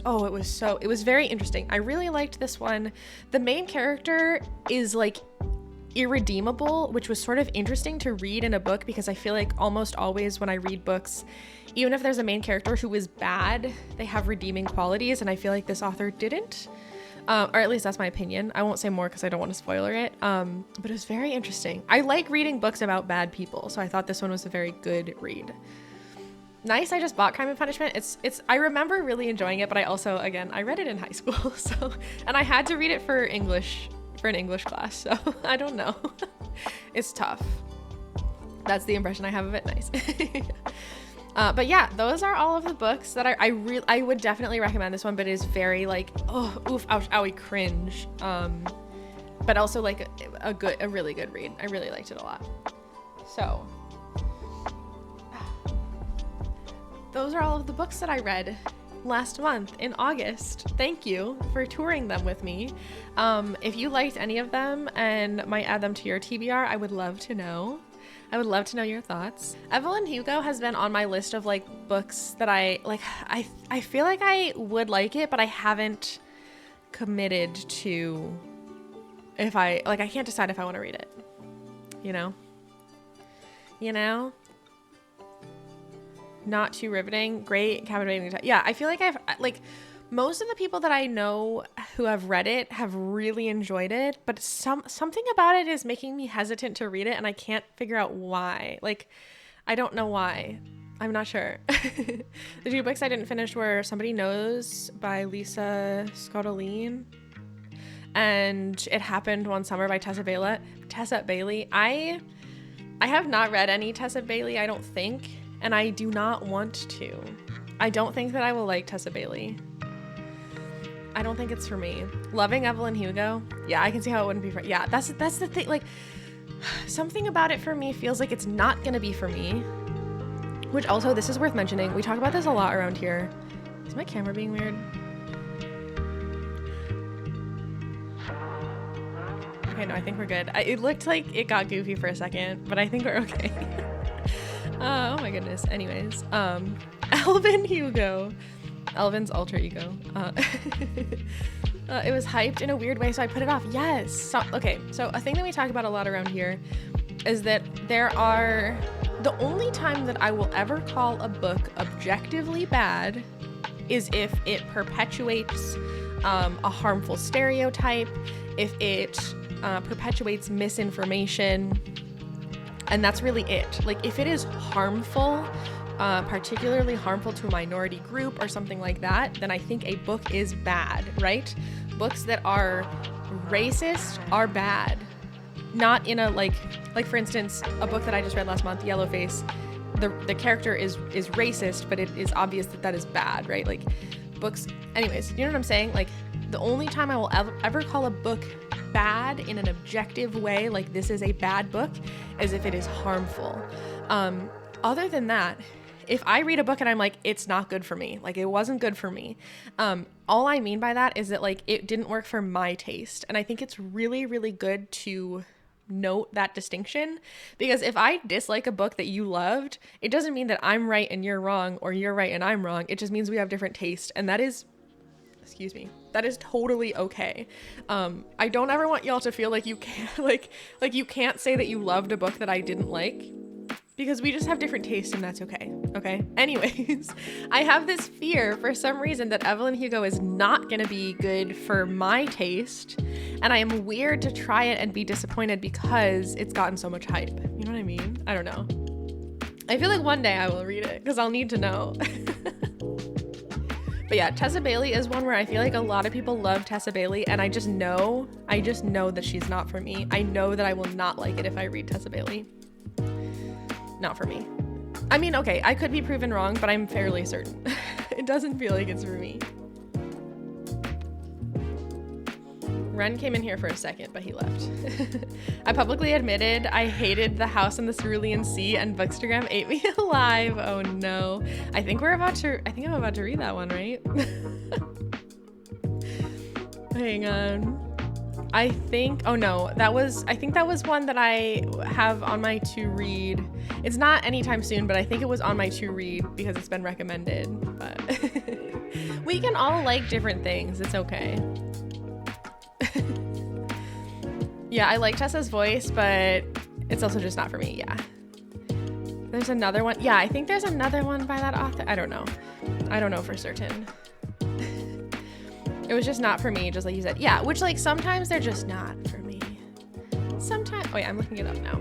very interesting. I really liked this one. The main character is like irredeemable, which was sort of interesting to read in a book, because I feel like almost always when I read books, even if there's a main character who is bad, they have redeeming qualities, and I feel like this author didn't. Or at least that's my opinion. I won't say more because I don't want to spoiler it. But it was very interesting. I like reading books about bad people, so I thought this one was a very good read. Nice, I just bought Crime and Punishment. I remember really enjoying it, but I also, again, I read it in high school, so, and I had to read it for an English class, so I don't know. It's tough. That's the impression I have of it. Nice. But yeah, those are all of the books that I would definitely recommend this one, but it is very like, oh, oof, ouch, owie, cringe. But also like a really good read. I really liked it a lot. So those are all of the books that I read last month in August. Thank you for touring them with me. If you liked any of them and might add them to your TBR, I would love to know. I would love to know your thoughts. Evelyn Hugo has been on my list of like books that I feel like I would like it, but I haven't committed to I can't decide if I want to read it, you know? you know? Not too riveting. Great, captivating. Yeah, I feel like I've like most of the people that I know who have read it have really enjoyed it, but something about it is making me hesitant to read it, and I can't figure out why. Like, I don't know why. I'm not sure. The two books I didn't finish were Somebody Knows by Lisa Scottoline and It Happened One Summer by Tessa Bailey. I have not read any Tessa Bailey, I don't think, and I do not want to. I don't think that I will like Tessa Bailey. I don't think it's for me. Loving Evelyn Hugo. Yeah, I can see how it wouldn't be for. Yeah, that's the thing. Like, something about it for me feels like it's not gonna be for me. Which also, this is worth mentioning. We talk about this a lot around here. Is my camera being weird? Okay, no, I think we're good. It looked like it got goofy for a second, but I think we're okay. Oh my goodness. Anyways, Elvin Hugo. Elvin's alter ego. It was hyped in a weird way, so I put it off. Yes. So a thing that we talk about a lot around here is that the only time that I will ever call a book objectively bad is if it perpetuates a harmful stereotype, if it perpetuates misinformation, and that's really it. Like, if it is harmful, particularly harmful to a minority group or something like that, then I think a book is bad, right? Books that are racist are bad. Not in a like for instance, a book that I just read last month, Yellowface, the character is racist, but it is obvious that is bad, right? Like, books, anyways, you know what I'm saying? Like, the only time I will ever call a book bad in an objective way, like this is a bad book, is if it is harmful. Other than that, if I read a book and I'm like, it's not good for me, like it wasn't good for me, all I mean by that is that like it didn't work for my taste. And I think it's really, really good to note that distinction, because if I dislike a book that you loved, it doesn't mean that I'm right and you're wrong, or you're right and I'm wrong. It just means we have different taste, and that is totally okay. I don't ever want y'all to feel like you can't like you can't say that you loved a book that I didn't like, because we just have different tastes, and that's okay. Okay. Anyways, I have this fear for some reason that Evelyn Hugo is not going to be good for my taste, and I am weird to try it and be disappointed because it's gotten so much hype. You know what I mean? I don't know. I feel like one day I will read it because I'll need to know. But yeah, Tessa Bailey is one where I feel like a lot of people love Tessa Bailey, and I just know that she's not for me. I know that I will not like it if I read Tessa Bailey. Not for me. I mean, okay, I could be proven wrong, but I'm fairly certain. It doesn't feel like it's for me. Ren came in here for a second, but he left. I publicly admitted I hated The House in the Cerulean Sea, and Bookstagram ate me alive. Oh no. I think I'm about to read that one, right? Hang on. I think that was one that I have on my to read. It's not anytime soon, but I think it was on my to read because it's been recommended. But we can all like different things. It's okay. Yeah, I like Tessa's voice, but it's also just not for me. Yeah. There's another one. Yeah, I think there's another one by that author. I don't know for certain. It was just not for me, just like you said. Yeah, which like sometimes they're just not for me. Sometimes. Oh yeah, I'm looking it up now.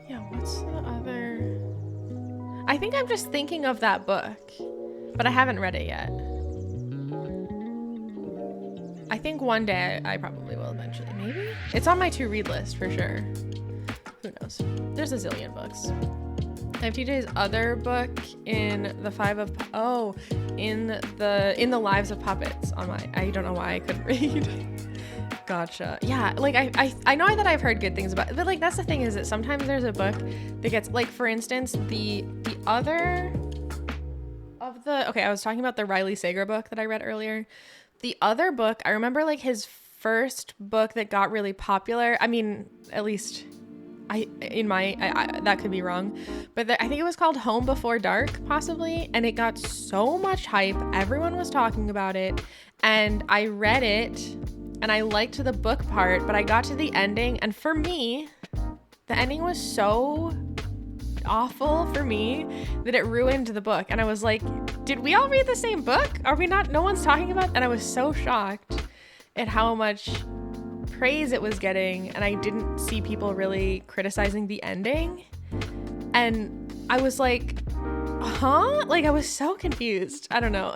Yeah, what's the other? I think I'm just thinking of that book, but I haven't read it yet. I think one day I probably will eventually. Maybe? It's on my to-read list for sure. Who knows? There's a zillion books. I have TJ's other book in the Lives of Puppets on my. I don't know why I couldn't read. Gotcha. Yeah, like I know that I've heard good things about it, but like that's the thing, is that sometimes there's a book that gets, like, for instance, the other of the. Okay, I was talking about the Riley Sager book that I read earlier. The other book, I remember, like, his first book that got really popular. I mean, at least that could be wrong, but I think it was called Home Before Dark, possibly, and it got so much hype. Everyone was talking about it, and I read it, and I liked the book part, but I got to the ending, and for me, the ending was so awful for me that it ruined the book. And I was like, did we all read the same book? Are we not? No one's talking about? And I was so shocked at how much praise it was getting, and I didn't see people really criticizing the ending. And I was like, huh? Like, I was so confused. I don't know.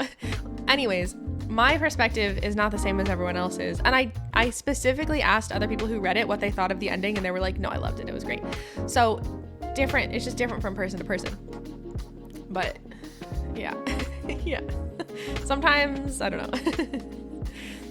Anyways, my perspective is not the same as everyone else's. And I specifically asked other people who read it what they thought of the ending, and they were like, no, I loved it. It was great. So different. It's just different from person to person. But yeah. Yeah. Sometimes, I don't know.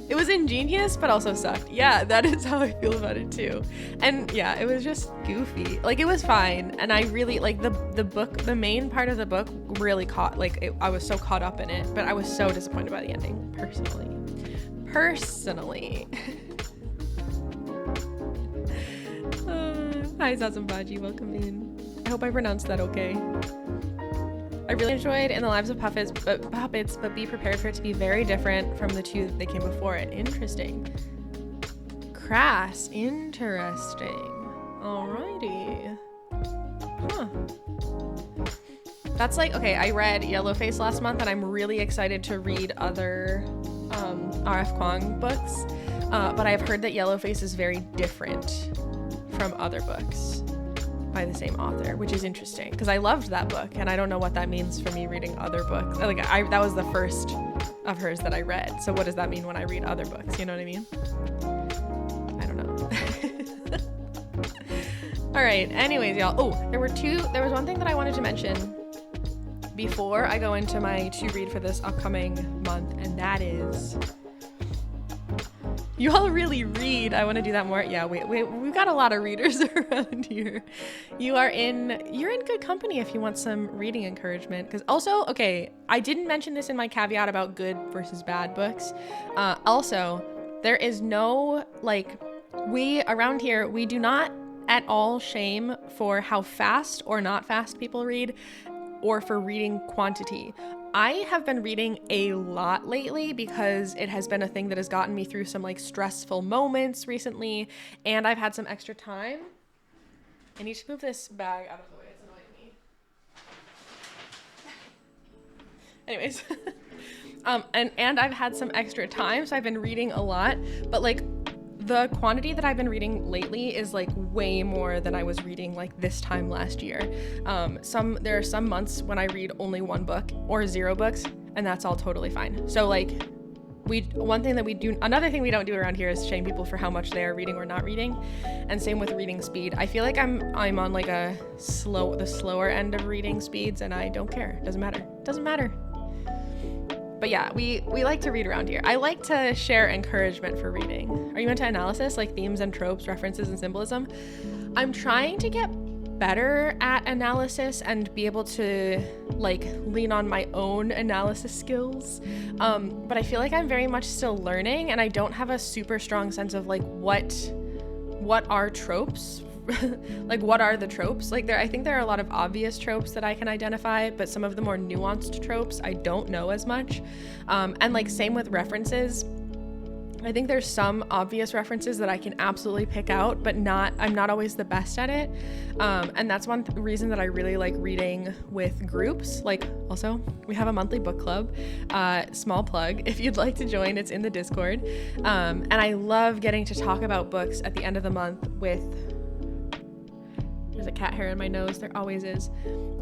It was ingenious, but also sucked. Yeah, that is how I feel about it too. And yeah, it was just goofy. Like, it was fine. And I really, like, the book, the main part of the book really caught, like, I was so caught up in it, but I was so disappointed by the ending, personally. Hi, Zazambaji, welcome in. I hope I pronounced that okay. I really enjoyed In the Lives of Puppets, but be prepared for it to be very different from the two that came before it. Interesting. Crass. Interesting. Alrighty. Huh. That's like, okay, I read Yellowface last month, and I'm really excited to read other R.F. Kuang books, but I've heard that Yellowface is very different from other books by the same author, which is interesting because I loved that book, and I don't know what that means for me reading other books. Like, that was the first of hers that I read. So what does that mean when I read other books? You know what I mean? I don't know. All right. Anyways, y'all. Oh, there was one thing that I wanted to mention before I go into my to read for this upcoming month, and that is, you all really read. I want to do that more. Yeah, we've got a lot of readers around here. You're in good company if you want some reading encouragement. Because also, okay, I didn't mention this in my caveat about good versus bad books. Also, there is no, like, we around here, we do not at all shame for how fast or not fast people read, or for reading quantity. I have been reading a lot lately because it has been a thing that has gotten me through some, like, stressful moments recently, and I've had some extra time. I need to move this bag out of the way. It's annoying me. Anyways, and I've had some extra time, so I've been reading a lot, but, like, the quantity that I've been reading lately is, like, way more than I was reading, like, this time last year. There are some months when I read only one book or 0 books, and that's all totally fine. So, like, another thing we don't do around here is shame people for how much they are reading or not reading. And same with reading speed. I feel like I'm on, like, the slower end of reading speeds, and I don't care. Doesn't matter. But yeah, we like to read around here. I like to share encouragement for reading. Are you into analysis, like themes and tropes, references and symbolism? I'm trying to get better at analysis and be able to, like, lean on my own analysis skills. But I feel like I'm very much still learning, and I don't have a super strong sense of, like, what are tropes. Like, what are the tropes? Like, I think there are a lot of obvious tropes that I can identify, but some of the more nuanced tropes I don't know as much. And, like, same with references. I think there's some obvious references that I can absolutely pick out, but I'm not always the best at it. And that's one reason that I really like reading with groups. Like, also, we have a monthly book club, small plug. If you'd like to join, it's in the Discord. And I love getting to talk about books at the end of the month with... There's a cat hair in my nose. There always is.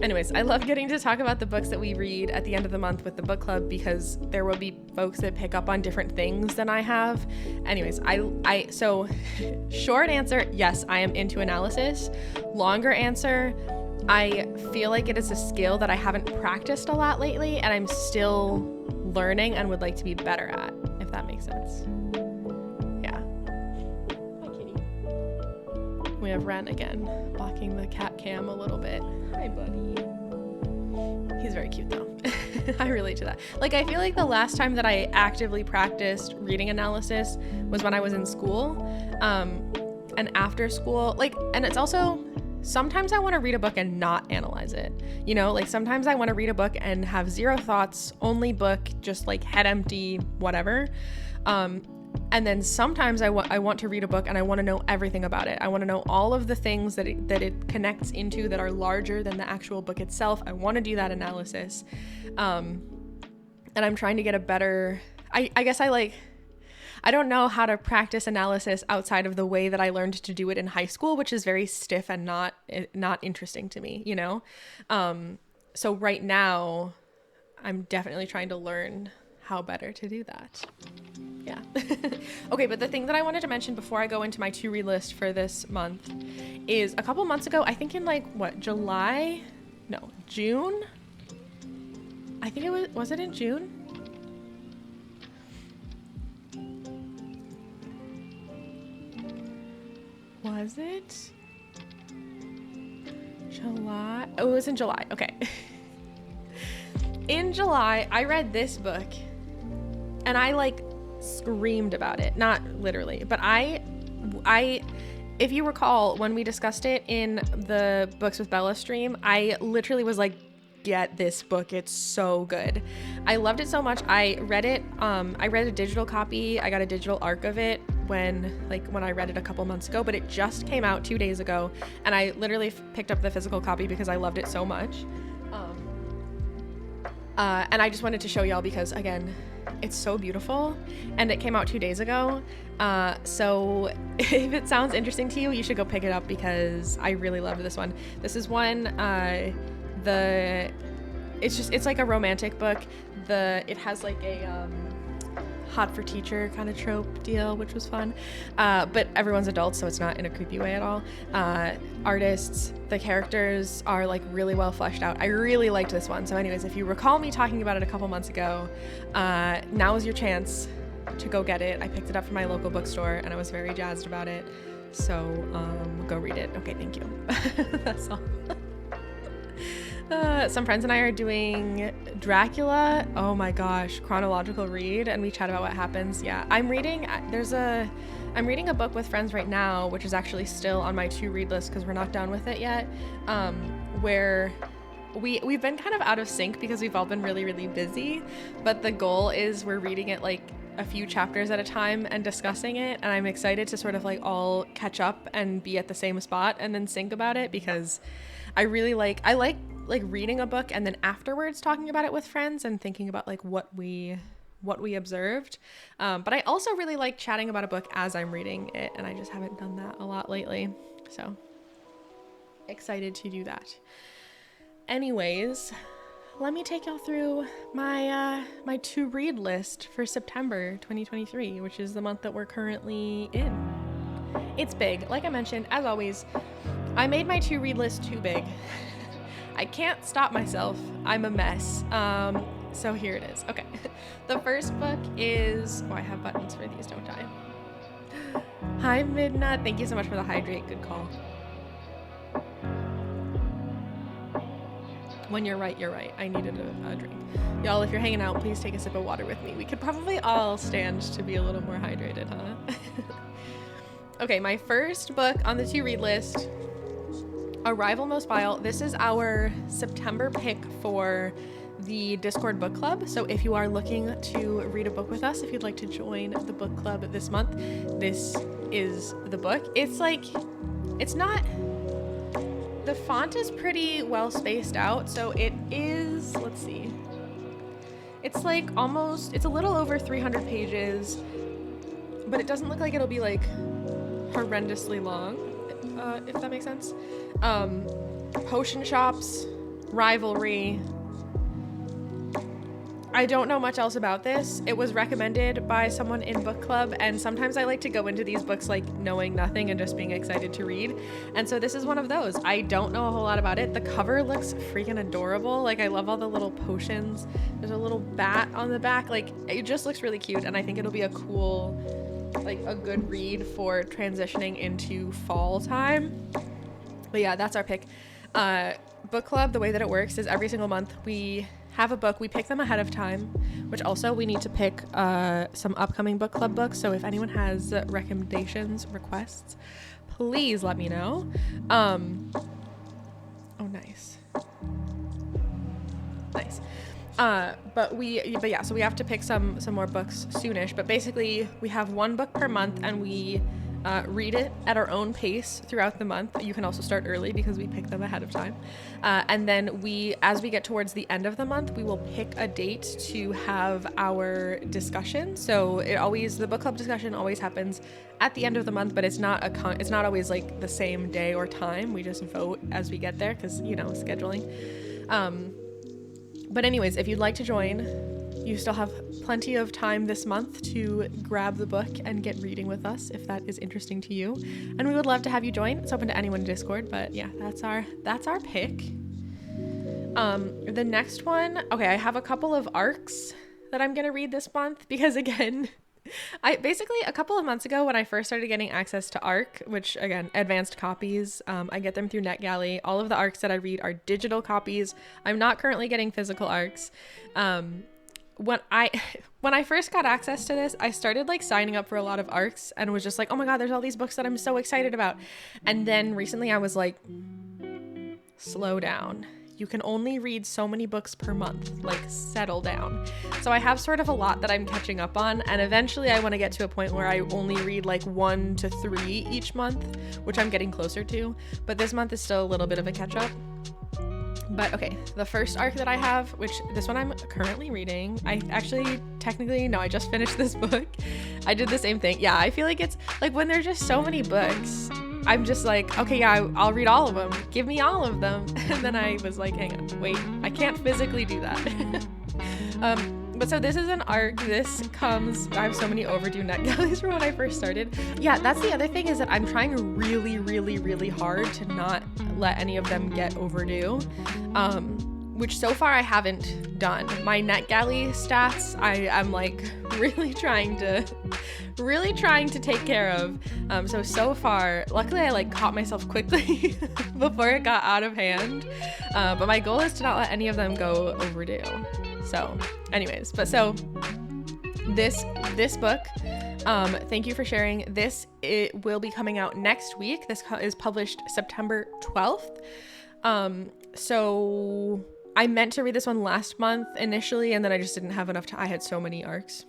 Anyways, I love getting to talk about the books that we read at the end of the month with the book club, because there will be folks that pick up on different things than I have. Anyways, so short answer, yes, I am into analysis. Longer answer, I feel like it is a skill that I haven't practiced a lot lately, and I'm still learning and would like to be better at, if that makes sense. We have Ren again, blocking the cat cam a little bit. Hi, buddy. He's very cute, though. I relate to that. Like, I feel like the last time that I actively practiced reading analysis was when I was in school. and after school, like, and it's also, sometimes I want to read a book and not analyze it, you know, like sometimes I want to read a book and have zero thoughts, only book, just like head empty, whatever. And then sometimes I want to read a book and I want to know everything about it. I want to know all of the things that it connects into that are larger than the actual book itself. I want to do that analysis. And I'm trying to get a better, I guess I don't know how to practice analysis outside of the way that I learned to do it in high school, which is very stiff and not interesting to me, you know? So right now I'm definitely trying to learn how better to do that. Yeah. Okay, but the thing that I wanted to mention before I go into my to read list for this month is a couple months ago, I think in like June? I think was it in June? Was it July? Oh, it was in July. Okay. In July, I read this book and I like screamed about it. Not literally, but I if you recall when we discussed it in the Books with Bella stream, I literally was like, get this book, it's so good. I loved it so much. I read it, I read a digital copy. I got a digital arc of it when I read it a couple months ago, but it just came out 2 days ago and I literally picked up the physical copy because I loved it so much. And I just wanted to show y'all because, again, it's so beautiful and it came out 2 days ago. So if it sounds interesting to you, you should go pick it up because I really loved this one. This is one, it's like a romantic book. It has like a hot for teacher kind of trope deal, which was fun. But everyone's adults, so it's not in a creepy way at all. Artists, the characters are like really well fleshed out. I really liked this one. So anyways, if you recall me talking about it a couple months ago, now is your chance to go get it. I picked it up from my local bookstore and I was very jazzed about it. So go read it. Okay, thank you. That's all. Some friends and I are doing Dracula. Oh my gosh, chronological read, and we chat about what happens. Yeah, I'm reading a book with friends right now, which is actually still on my to read list because we're not done with it yet. Where we've been kind of out of sync because we've all been really, really busy, but the goal is we're reading it like a few chapters at a time and discussing it, and I'm excited to sort of like all catch up and be at the same spot and then sync about it because I like reading a book and then afterwards talking about it with friends and thinking about like what we observed. But I also really like chatting about a book as I'm reading it, and I just haven't done that a lot lately. So excited to do that. Anyways, let me take y'all through my my to read list for September 2023, which is the month that we're currently in. It's big. Like I mentioned, as always, I made my to read list too big. I can't stop myself. I'm a mess. So here it is. Okay. The first book is, I have buttons for these, don't I? Hi, Midna. Thank you so much for the hydrate. Good call. When you're right, you're right. I needed a drink. Y'all, if you're hanging out, please take a sip of water with me. We could probably all stand to be a little more hydrated, huh? Okay, my first book on the to read list, Arrival Most Vile. This is our September pick for the Discord book club. So if you are looking to read a book with us, if you'd like to join the book club this month, this is the book. It's not, the font is pretty well spaced out. So it is, let's see. It's like it's a little over 300 pages, but it doesn't look like it'll be like horrendously long, if that makes sense. Potion shops, rivalry. I don't know much else about this. It was recommended by someone in book club, and sometimes I like to go into these books like knowing nothing and just being excited to read. And so this is one of those. I don't know a whole lot about it. The cover looks freaking adorable. Like, I love all the little potions. There's a little bat on the back. Like, it just looks really cute, and I think it'll be a cool, like, a good read for transitioning into fall time. But yeah, that's our pick. Book club, the way that it works is every single month we have a book. We pick them ahead of time, which also we need to pick some upcoming book club books. So if anyone has recommendations, requests, please let me know. Oh, nice. Nice. But yeah, so we have to pick some more books soonish, but basically we have one book per month, and we read it at our own pace throughout the month. You can also start early because we pick them ahead of time. And then as we get towards the end of the month, we will pick a date to have our discussion. So the book club discussion always happens at the end of the month, but it's not always like the same day or time. We just vote as we get there because, scheduling. But anyways, if you'd like to join, you still have plenty of time this month to grab the book and get reading with us if that is interesting to you. And we would love to have you join. It's open to anyone in Discord, but yeah, that's our pick. The next one, okay, I have a couple of arcs that I'm going to read this month because, again, a couple of months ago when I first started getting access to ARC, which again, advanced copies, I get them through NetGalley. All of the ARCs that I read are digital copies. I'm not currently getting physical ARCs. When I first got access to this, I started like signing up for a lot of ARCs and was just like, oh my God, there's all these books that I'm so excited about. And then recently I was like, slow down. You can only read so many books per month, like settle down. So I have sort of a lot that I'm catching up on, and eventually I want to get to a point where I only read like 1 to 3 each month, which I'm getting closer to, but this month is still a little bit of a catch up. But okay, the first arc that I have, which this one I'm currently reading, I just finished this book. I did the same thing. Yeah, I feel like it's like when there's just so many books, I'm just like, okay, yeah, I'll read all of them. Give me all of them. And then I was like, hang on, wait, I can't physically do that. But so this is an arc. I have so many overdue NetGalleys from when I first started. Yeah, that's the other thing, is that I'm trying really, really, really hard to not let any of them get overdue. Which so far I haven't done. My NetGalley stats, I'm like really trying to take care of. So far, luckily I like caught myself quickly before it got out of hand. But my goal is to not let any of them go overdue. So anyways, so this book, thank you for sharing this. It will be coming out next week. This is published September 12th. So I meant to read this one last month initially, and then I just didn't have enough time. I had so many arcs.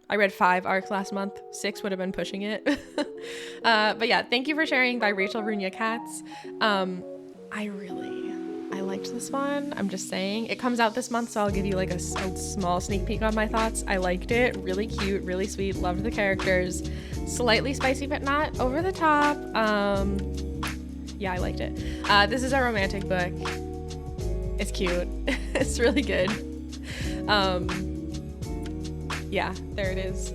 I read 5 arcs last month. 6 would have been pushing it. But yeah, thank you for sharing, by Rachel Runia Katz. I liked this one. I'm just saying. It comes out this month, so I'll give you like a small sneak peek on my thoughts. I liked it. Really cute, really sweet. Loved the characters. Slightly spicy, but not over the top. Yeah, I liked it. This is a romantic book. It's cute. It's really good. Yeah, there it is.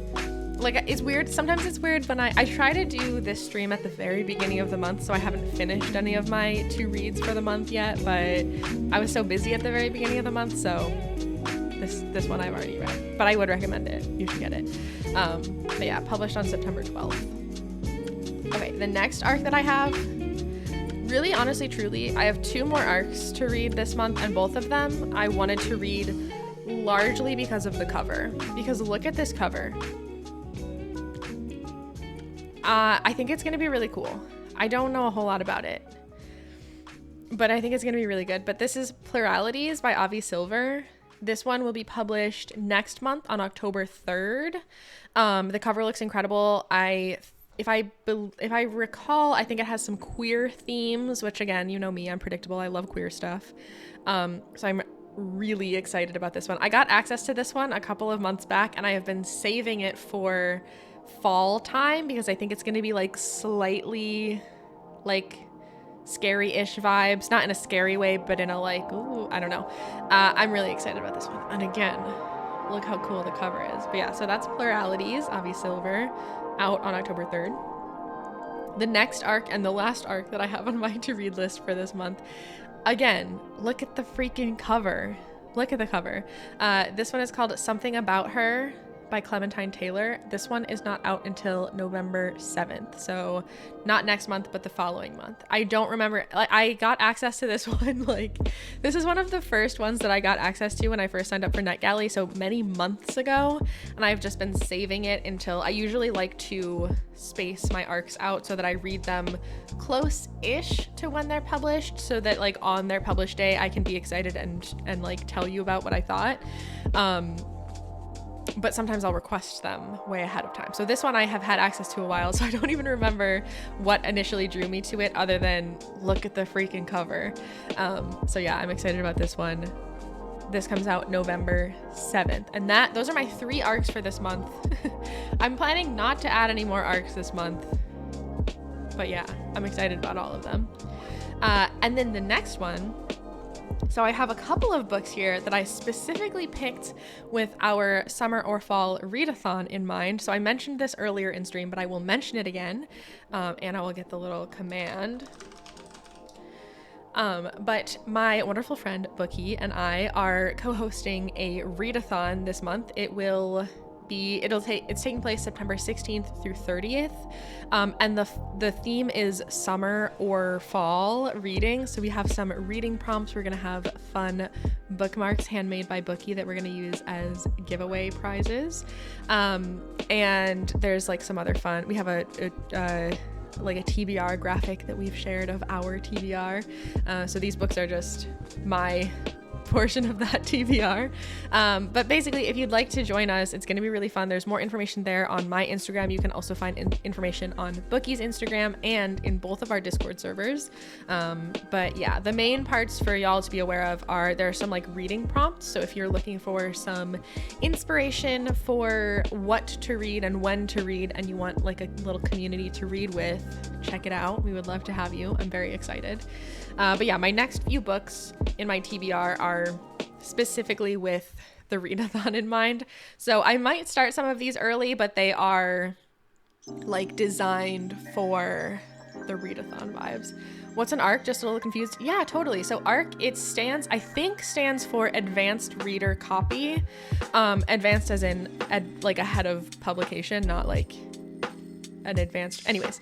Like, it's weird. Sometimes it's weird when I try to do this stream at the very beginning of the month, so I haven't finished any of my 2 reads for the month yet, but I was so busy at the very beginning of the month, so this one I've already read. But I would recommend it. You should get it. But yeah, published on September 12th. Okay, the next arc that I have, really, honestly, truly, I have 2 more arcs to read this month, and both of them I wanted to read largely because of the cover. Because look at this cover. I think it's going to be really cool. I don't know a whole lot about it, but I think it's going to be really good. But this is Pluralities by Avi Silver. This one will be published next month on October 3rd. The cover looks incredible. If I recall, I think it has some queer themes, which again, you know me, I'm predictable. I love queer stuff. So I'm really excited about this one. I got access to this one a couple of months back, and I have been saving it for fall time because I think it's going to be like slightly like scary-ish vibes, not in a scary way, but in a like, ooh, I don't know. I'm really excited about this one. And again, look how cool the cover is. But yeah, so that's Pluralities, Avi Silver, out on October 3rd. The next arc, and the last arc that I have on my to-read list for this month, again, look at the freaking cover. Look at the cover. This one is called Something About Her by Clementine Taylor. This one is not out until November 7th. So not next month, but the following month. I don't remember. I got access to this one. This is one of the first ones that I got access to when I first signed up for NetGalley. So many months ago. And I've just been saving it until I usually like to space my arcs out so that I read them close-ish to when they're published, so that on their published day I can be excited and tell you about what I thought. But sometimes I'll request them way ahead of time. So this one I have had access to a while, so I don't even remember what initially drew me to it other than look at the freaking cover. So yeah, I'm excited about this one. This comes out November 7th. And those are my 3 arcs for this month. I'm planning not to add any more arcs this month. But yeah, I'm excited about all of them. And then the next one, so I have a couple of books here that I specifically picked with our summer or fall readathon in mind. So I mentioned this earlier in stream, but I will mention it again. And I will get the little command. But my wonderful friend Bookie and I are co-hosting a readathon this month. It's taking place September 16th through 30th. And the theme is summer or fall reading. So we have some reading prompts. We're going to have fun bookmarks handmade by Bookie that we're going to use as giveaway prizes. And there's some other fun. We have a TBR graphic that we've shared of our TBR. So these books are just my portion of that TBR. But basically, if you'd like to join us, it's going to be really fun. There's more information there on my Instagram. You can also find information on Bookie's Instagram and in both of our Discord servers. But yeah, the main parts for y'all to be aware of there are some reading prompts. So if you're looking for some inspiration for what to read and when to read, and you want a little community to read with, check it out. We would love to have you. I'm very excited. But yeah, my next few books in my TBR are specifically with the readathon in mind. So I might start some of these early, but they are designed for the readathon vibes. What's an ARC? Just a little confused. Yeah, totally. So ARC, I think stands for Advanced Reader Copy. Advanced as in ahead of publication, not an advanced. Anyways,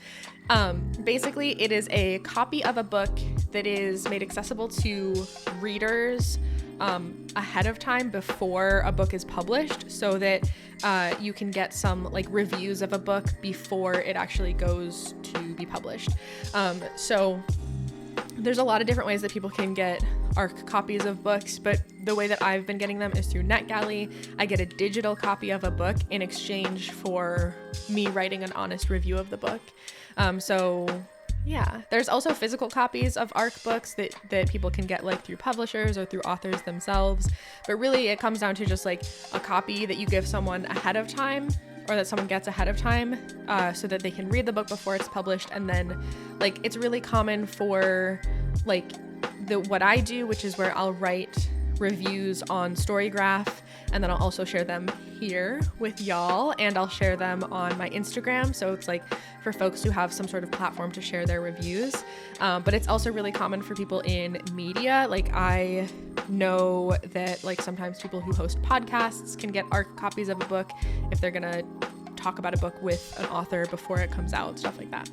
basically it is a copy of a book that is made accessible to readers ahead of time before a book is published, so that you can get some reviews of a book before it actually goes to be published. So there's a lot of different ways that people can get ARC copies of books, but the way that I've been getting them is through NetGalley. I get a digital copy of a book in exchange for me writing an honest review of the book. So yeah, there's also physical copies of ARC books that people can get through publishers or through authors themselves. But really it comes down to just a copy that you give someone ahead of time, or that someone gets ahead of time, so that they can read the book before it's published. And then it's really common for what I do, which is where I'll write reviews on Storygraph, and then I'll also share them here with y'all, and I'll share them on my Instagram. So it's for folks who have some sort of platform to share their reviews. But it's also really common for people in media. I know that sometimes people who host podcasts can get ARC copies of a book if they're gonna talk about a book with an author before it comes out, stuff like that.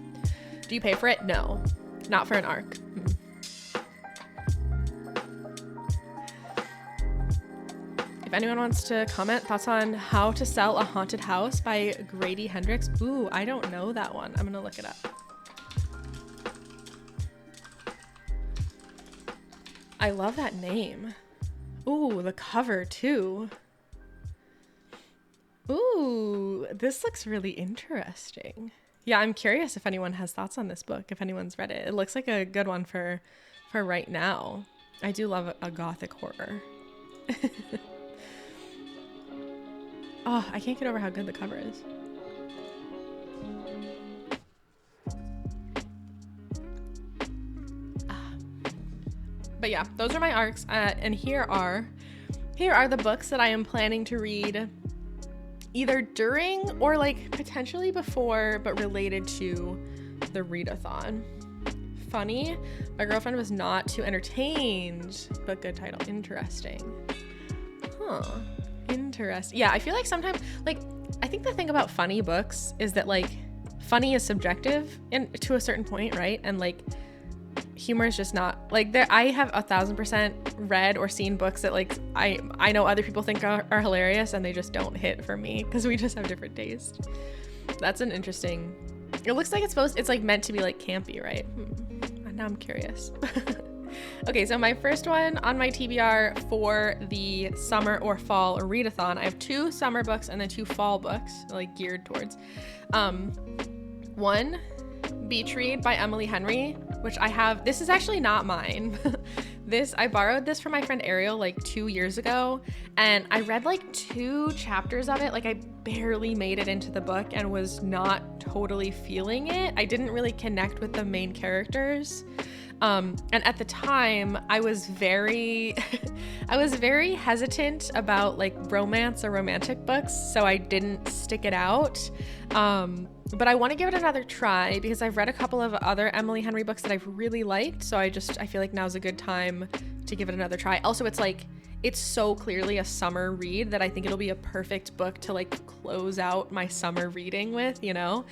Do you pay for it? No, not for an ARC. If anyone wants to comment thoughts on How to Sell a Haunted House by Grady Hendrix. Ooh, I don't know that one. I'm gonna look it up. I love that name. Ooh, the cover too. Ooh, this looks really interesting. Yeah, I'm curious if anyone has thoughts on this book, if anyone's read it. It looks like a good one for right now. I do love a gothic horror. Oh, I can't get over how good the cover is. But yeah, those are my arcs, and here are the books that I am planning to read either during or potentially before, but related to the readathon. Funny, my girlfriend was not too entertained, but good title. Interesting. Huh. Interesting. Yeah, I feel like sometimes, like, I think the thing about funny books is that, like, funny is subjective to a certain point, right? And, like, humor is just not, like, there. I have 1,000% read or seen books that, like, I know other people think are hilarious, and they just don't hit for me because we just have different taste. That's an interesting. It looks like it's like meant to be, like, campy, right? And now I'm curious. Okay, so my first one on my TBR for the summer or fall readathon, I have 2 summer books and then 2 fall books, like, geared towards. One, Beach Read by Emily Henry, which I have. This is actually not mine. I borrowed this from my friend Ariel like 2 years ago, and I read like 2 chapters of it. Like, I barely made it into the book and was not totally feeling it. I didn't really connect with the main characters. And at the time I was very hesitant about, like, romance or romantic books, so I didn't stick it out. But I want to give it another try because I've read a couple of other Emily Henry books that I've really liked. So I feel like now's a good time to give it another try. Also, it's so clearly a summer read that I think it'll be a perfect book to, like, close out my summer reading with, you know?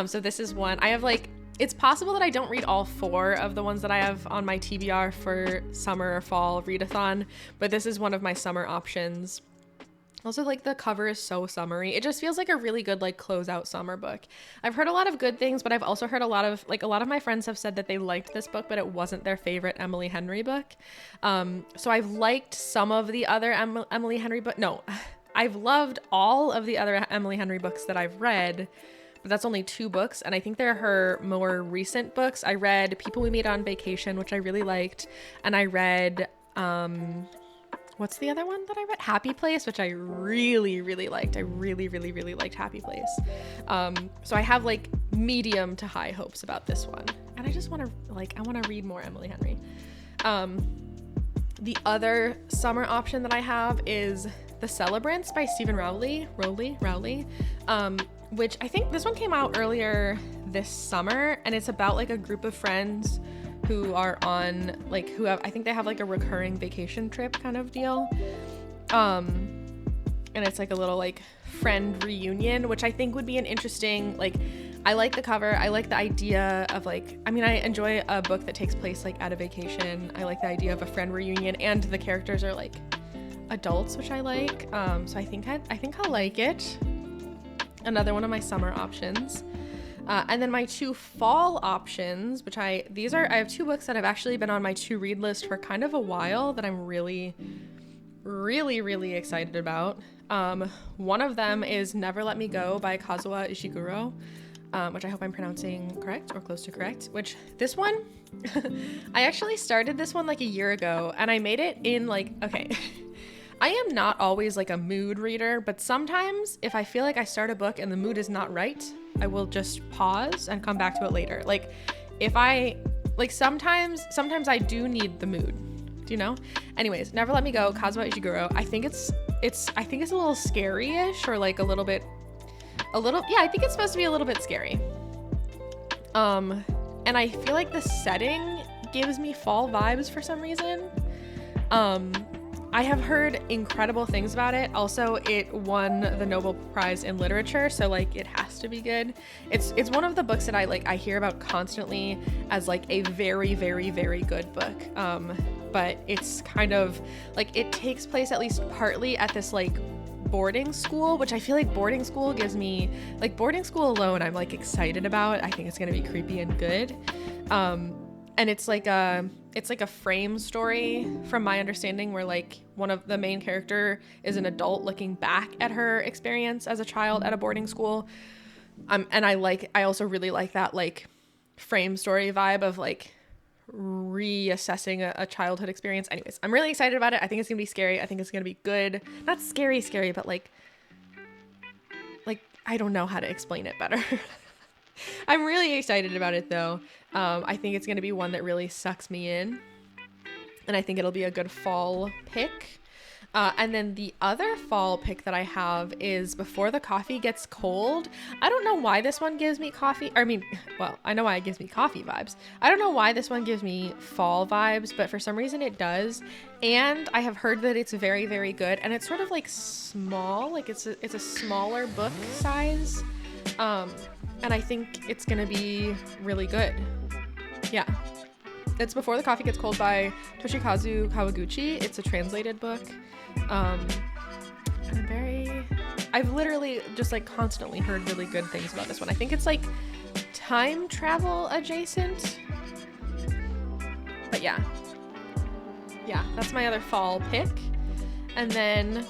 So this is one I have, like, it's possible that I don't read all 4 of the ones that I have on my TBR for summer or fall readathon, but this is one of my summer options. Also, like, the cover is so summery. It just feels like a really good, like, closeout summer book. I've heard a lot of good things, but I've also heard a lot of my friends have said that they liked this book, but it wasn't their favorite Emily Henry book. So I've liked some of the other Emily Henry book. No, I've loved all of the other Emily Henry books that I've read, but that's only 2 books, and I think they're her more recent books. I read People We Meet on Vacation, which I really liked, and I read, what's the other one that I read? Happy Place, which I really, really liked. I really, really, really liked Happy Place. So I have, like, medium to high hopes about this one, and I just want to, like, I want to read more Emily Henry. The other summer option that I have is The Celebrants by Stephen Rowley, which I think this one came out earlier this summer, and it's about, like, a group of friends who are on, like, I think they have, like, a recurring vacation trip kind of deal. And it's, like, a little, like, friend reunion, which I think would be an interesting, like, I like the cover. I like the idea of, like, I mean, I enjoy a book that takes place, like, at a vacation. I like the idea of a friend reunion, and the characters are, like, adults, which I like. So I think I'll like it. Another one of my summer options. And then my 2 fall options, which I have 2 books that have actually been on my to read list for kind of a while that I'm really, really, really excited about. One of them is Never Let Me Go by Kazuo Ishiguro, which I hope I'm pronouncing correct or close to correct, which this one, I actually started this one like a year ago, and I made it in, like, okay. I am not always, like, a mood reader, but sometimes if I feel like I start a book and the mood is not right, I will just pause and come back to it later. Like, if I, like, sometimes I do need the mood, do you know? Anyways, Never Let Me Go, Kazuo Ishiguro. I think it's a little scary-ish, or, like, yeah, I think it's supposed to be a little bit scary. And I feel like the setting gives me fall vibes for some reason. I have heard incredible things about it. Also, it won the Nobel Prize in Literature, so, like, it has to be good. It's one of the books that I hear about constantly as, like, a very, very, very good book. But it's kind of, like, it takes place at least partly at this, like, boarding school, which I feel like boarding school gives me, like, boarding school alone I'm, like, excited about. I think it's gonna be creepy and good. And it's like a frame story from my understanding, where, like, one of the main character is an adult looking back at her experience as a child at a boarding school. And I also really like that, like, frame story vibe of, like, reassessing a childhood experience. Anyways, I'm really excited about it. I think it's gonna be scary. I think it's gonna be good. Not scary, but like I don't know how to explain it better. I'm really excited about it, though. I think it's going to be one that really sucks me in, and I think it'll be a good fall pick. And then the other fall pick that I have is Before the Coffee Gets Cold. I don't know why this one gives me I know why it gives me coffee vibes. I don't know why this one gives me fall vibes, but for some reason it does. And I have heard that it's very, very good. And it's sort of like small, like it's a smaller book size. And I think it's going to be really good. Yeah. It's Before the Coffee Gets Cold by Toshikazu Kawaguchi. It's a translated book. I've literally just like constantly heard really good things about this one. I think it's like time travel adjacent. But yeah, that's my other fall pick. And then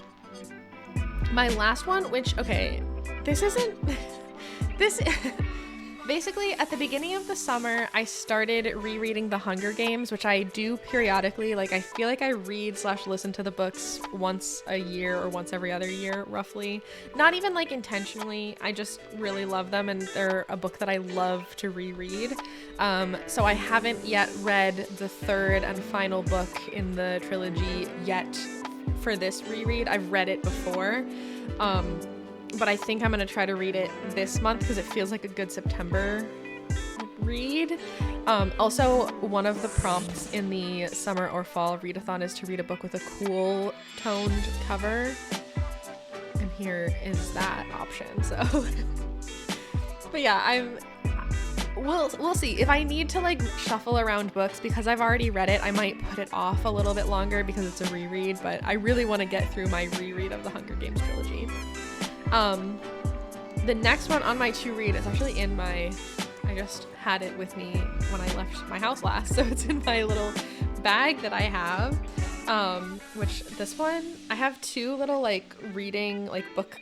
my last one, which, okay, basically, at the beginning of the summer, I started rereading The Hunger Games, which I do periodically. Like, I feel like I read/listen to the books once a year or once every other year, roughly. Not even, like, intentionally. I just really love them, and they're a book that I love to reread. So I haven't yet read the third and final book in the trilogy yet for this reread. I've read it before. But I think I'm going to try to read it this month because it feels like a good September read. Also, one of the prompts in the summer or fall readathon is to read a book with a cool toned cover. And here is that option. So, but yeah, we'll see. If I need to like shuffle around books because I've already read it, I might put it off a little bit longer because it's a reread, but I really want to get through my reread of the Hunger Games trilogy. The next one on my to read is actually I just had it with me when I left my house last, so it's in my little bag that I have, which this one, I have two little like reading like book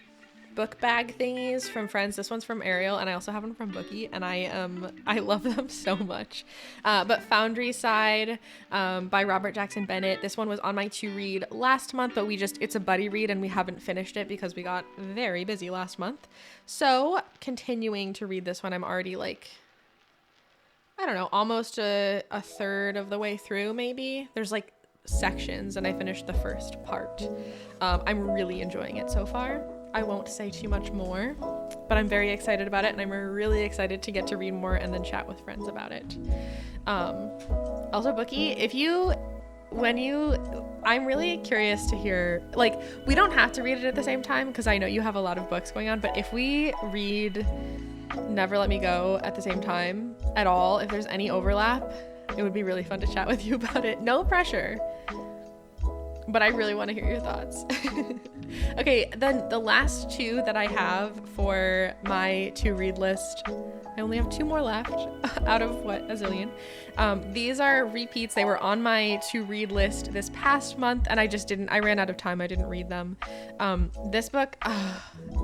bag thingies from friends. This one's from Ariel, and I also have one from Bookie, and I love them so much. But Foundry Side by Robert Jackson Bennett. This one was on my to read last month, but it's a buddy read and we haven't finished it because we got very busy last month. So continuing to read this one, I'm already like, I don't know, almost a third of the way through maybe. There's like sections and I finished the first part. I'm really enjoying it so far. I won't say too much more, but I'm very excited about it, and I'm really excited to get to read more and then chat with friends about it. Also, Bookie, I'm really curious to hear, like, we don't have to read it at the same time because I know you have a lot of books going on, but if we read Never Let Me Go at the same time at all, if there's any overlap, it would be really fun to chat with you about it. No pressure. But I really want to hear your thoughts. Okay, then the last two that I have for my to-read list, I only have two more left out of a zillion. These are repeats. They were on my to-read list this past month, and I ran out of time. I didn't read them. This book,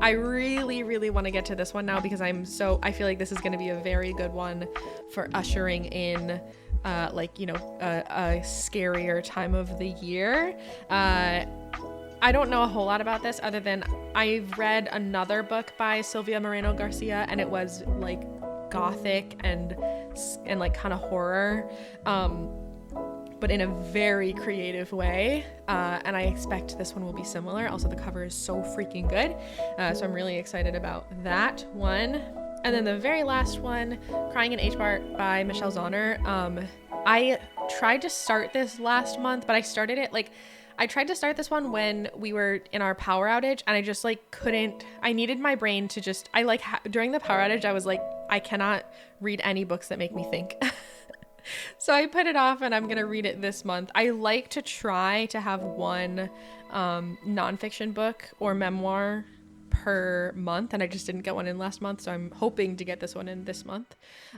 I really, really want to get to this one now because I feel like this is going to be a very good one for ushering in a scarier time of the year. I don't know a whole lot about this other than I've read another book by Silvia Moreno Garcia, and it was like gothic and like kind of horror, but in a very creative way, and I expect this one will be similar. Also, the cover is so freaking good, so I'm really excited about that one. And then the very last one, Crying in H-Bar by Michelle Zauner. I tried to start this last month, but I tried to start this one when we were in our power outage, and I just like couldn't. I needed my brain to just, during the power outage, I was like, I cannot read any books that make me think. So I put it off, and I'm going to read it this month. I like to try to have one nonfiction book or memoir per month, and I just didn't get one in last month, so I'm hoping to get this one in this month.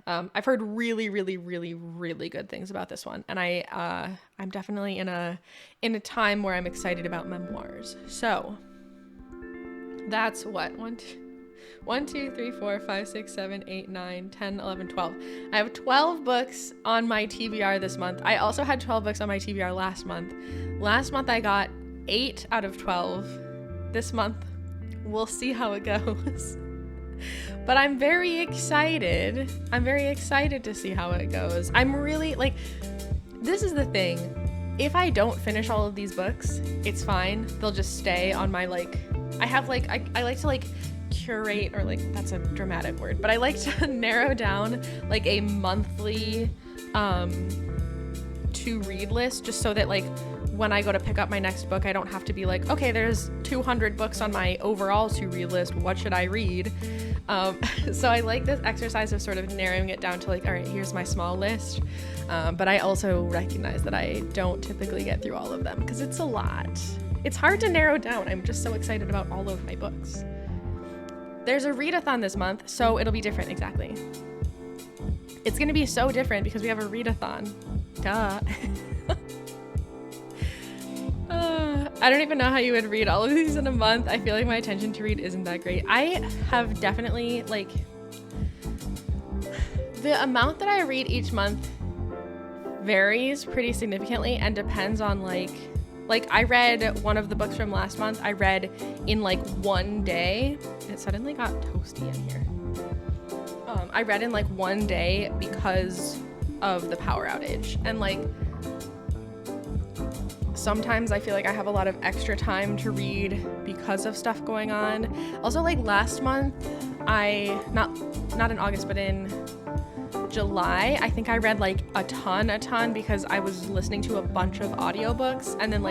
I've heard really, really, really, really good things about this one, and I'm definitely in a time where I'm excited about memoirs. So that's what 1, 2, 3, 4, 5, 6, 7, 8, 9, 10, 11, 12. I have 12 books on my TBR this month. I also had 12 books on my TBR last month. Last month I got 8 out of 12. This month we'll see how it goes. But I'm very excited. I'm very excited to see how it goes. I'm really, like, this is the thing. if I don't finish all of these books, it's fine. They'll just stay on my I have I like to curate, or that's a dramatic word, but I like to narrow down a monthly to read list, just so that when I go to pick up my next book, I don't have to be okay, there's 200 books on my overall to read list, what should I read? So I like this exercise of sort of narrowing it down to all right, here's my small list, but I also recognize that I don't typically get through all of them because it's a lot. It's hard to narrow down. I'm just so excited about all of my books. There's a readathon this month, so it'll be different. Exactly. It's going to be so different because we have a readathon. Duh. I don't even know how you would read all of these in a month. I feel like my attention to read isn't that great. I have definitely the amount that I read each month varies pretty significantly and depends on I read one of the books from last month. I read in one day. It suddenly got toasty in here. I read in one day because of the power outage, and sometimes I feel like I have a lot of extra time to read because of stuff going on. Also, last month, not in August, but in July, I think I read a ton because I was listening to a bunch of audiobooks, and then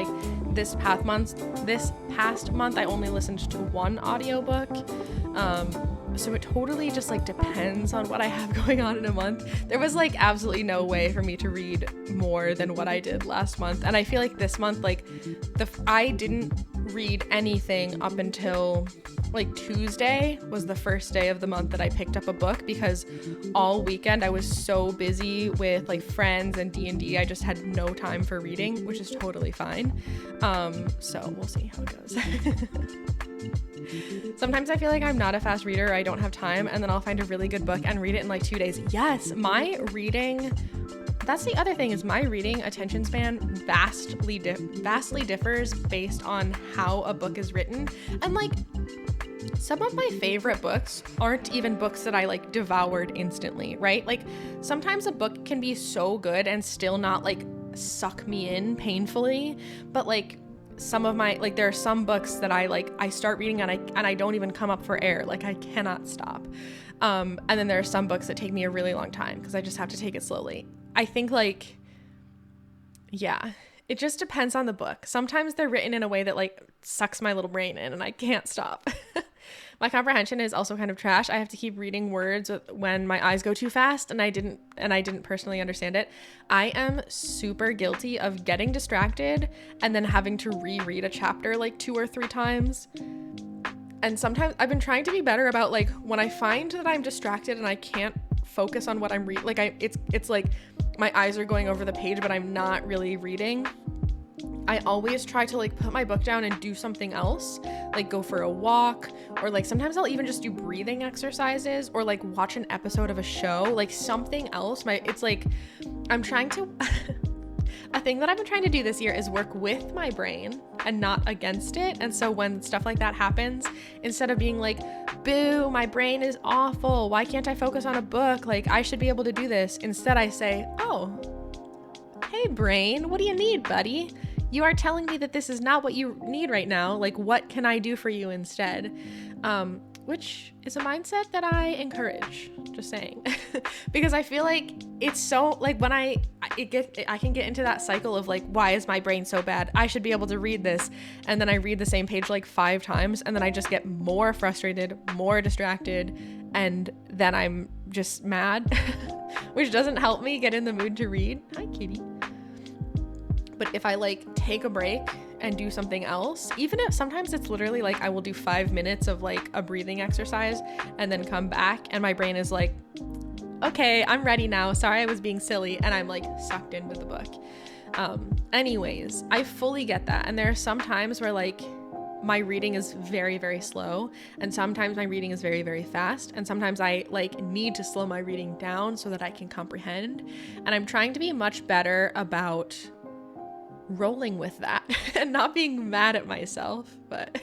this past month I only listened to one audiobook. So it totally just depends on what I have going on in a month. There was absolutely no way for me to read more than what I did last month, and I feel like this month I didn't read anything up until Tuesday was the first day of the month that I picked up a book, because all weekend I was so busy with friends and D&D, I just had no time for reading, which is totally fine. So we'll see how it goes. Sometimes I feel like I'm not a fast reader, or I don't have time, and then I'll find a really good book and read it in 2 days. Yes, my reading, that's the other thing, is my reading attention span vastly differs based on how a book is written. And some of my favorite books aren't even books that I devoured instantly, right? Sometimes a book can be so good and still not suck me in painfully, but some of my there are some books that I start reading and I don't even come up for air, I cannot stop. And then there are some books that take me a really long time because I just have to take it slowly. I think yeah, it just depends on the book. Sometimes they're written in a way that sucks my little brain in and I can't stop. My comprehension is also kind of trash. I have to keep reading words when my eyes go too fast, and I didn't personally understand it. I am super guilty of getting distracted and then having to reread a chapter 2 or 3 times. And sometimes I've been trying to be better about when I find that I'm distracted and I can't focus on what I'm reading, it's my eyes are going over the page but I'm not really reading. I always try to put my book down and do something else, go for a walk, or sometimes I'll even just do breathing exercises, or watch an episode of a show, something else. I'm trying to a thing that I've been trying to do this year is work with my brain and not against it. And so when stuff like that happens, instead of being boo, my brain is awful, why can't I focus on a book, I should be able to do this, instead I say, oh, hey brain, what do you need, buddy? You are telling me that this is not what you need right now. What can I do for you instead? Which is a mindset that I encourage, just saying. Because I feel it's so, when I can get into that cycle of why is my brain so bad? I should be able to read this. And then I read the same page 5 times, and then I just get more frustrated, more distracted, and then I'm just mad, which doesn't help me get in the mood to read. Hi, kitty. But if I take a break and do something else, even if sometimes it's literally I will do 5 minutes of a breathing exercise and then come back and my brain is okay, I'm ready now. Sorry, I was being silly. And I'm sucked into the book. Anyways, I fully get that. And there are some times where my reading is very, very slow. And sometimes my reading is very, very fast. And sometimes I need to slow my reading down so that I can comprehend. And I'm trying to be much better about rolling with that and not being mad at myself, but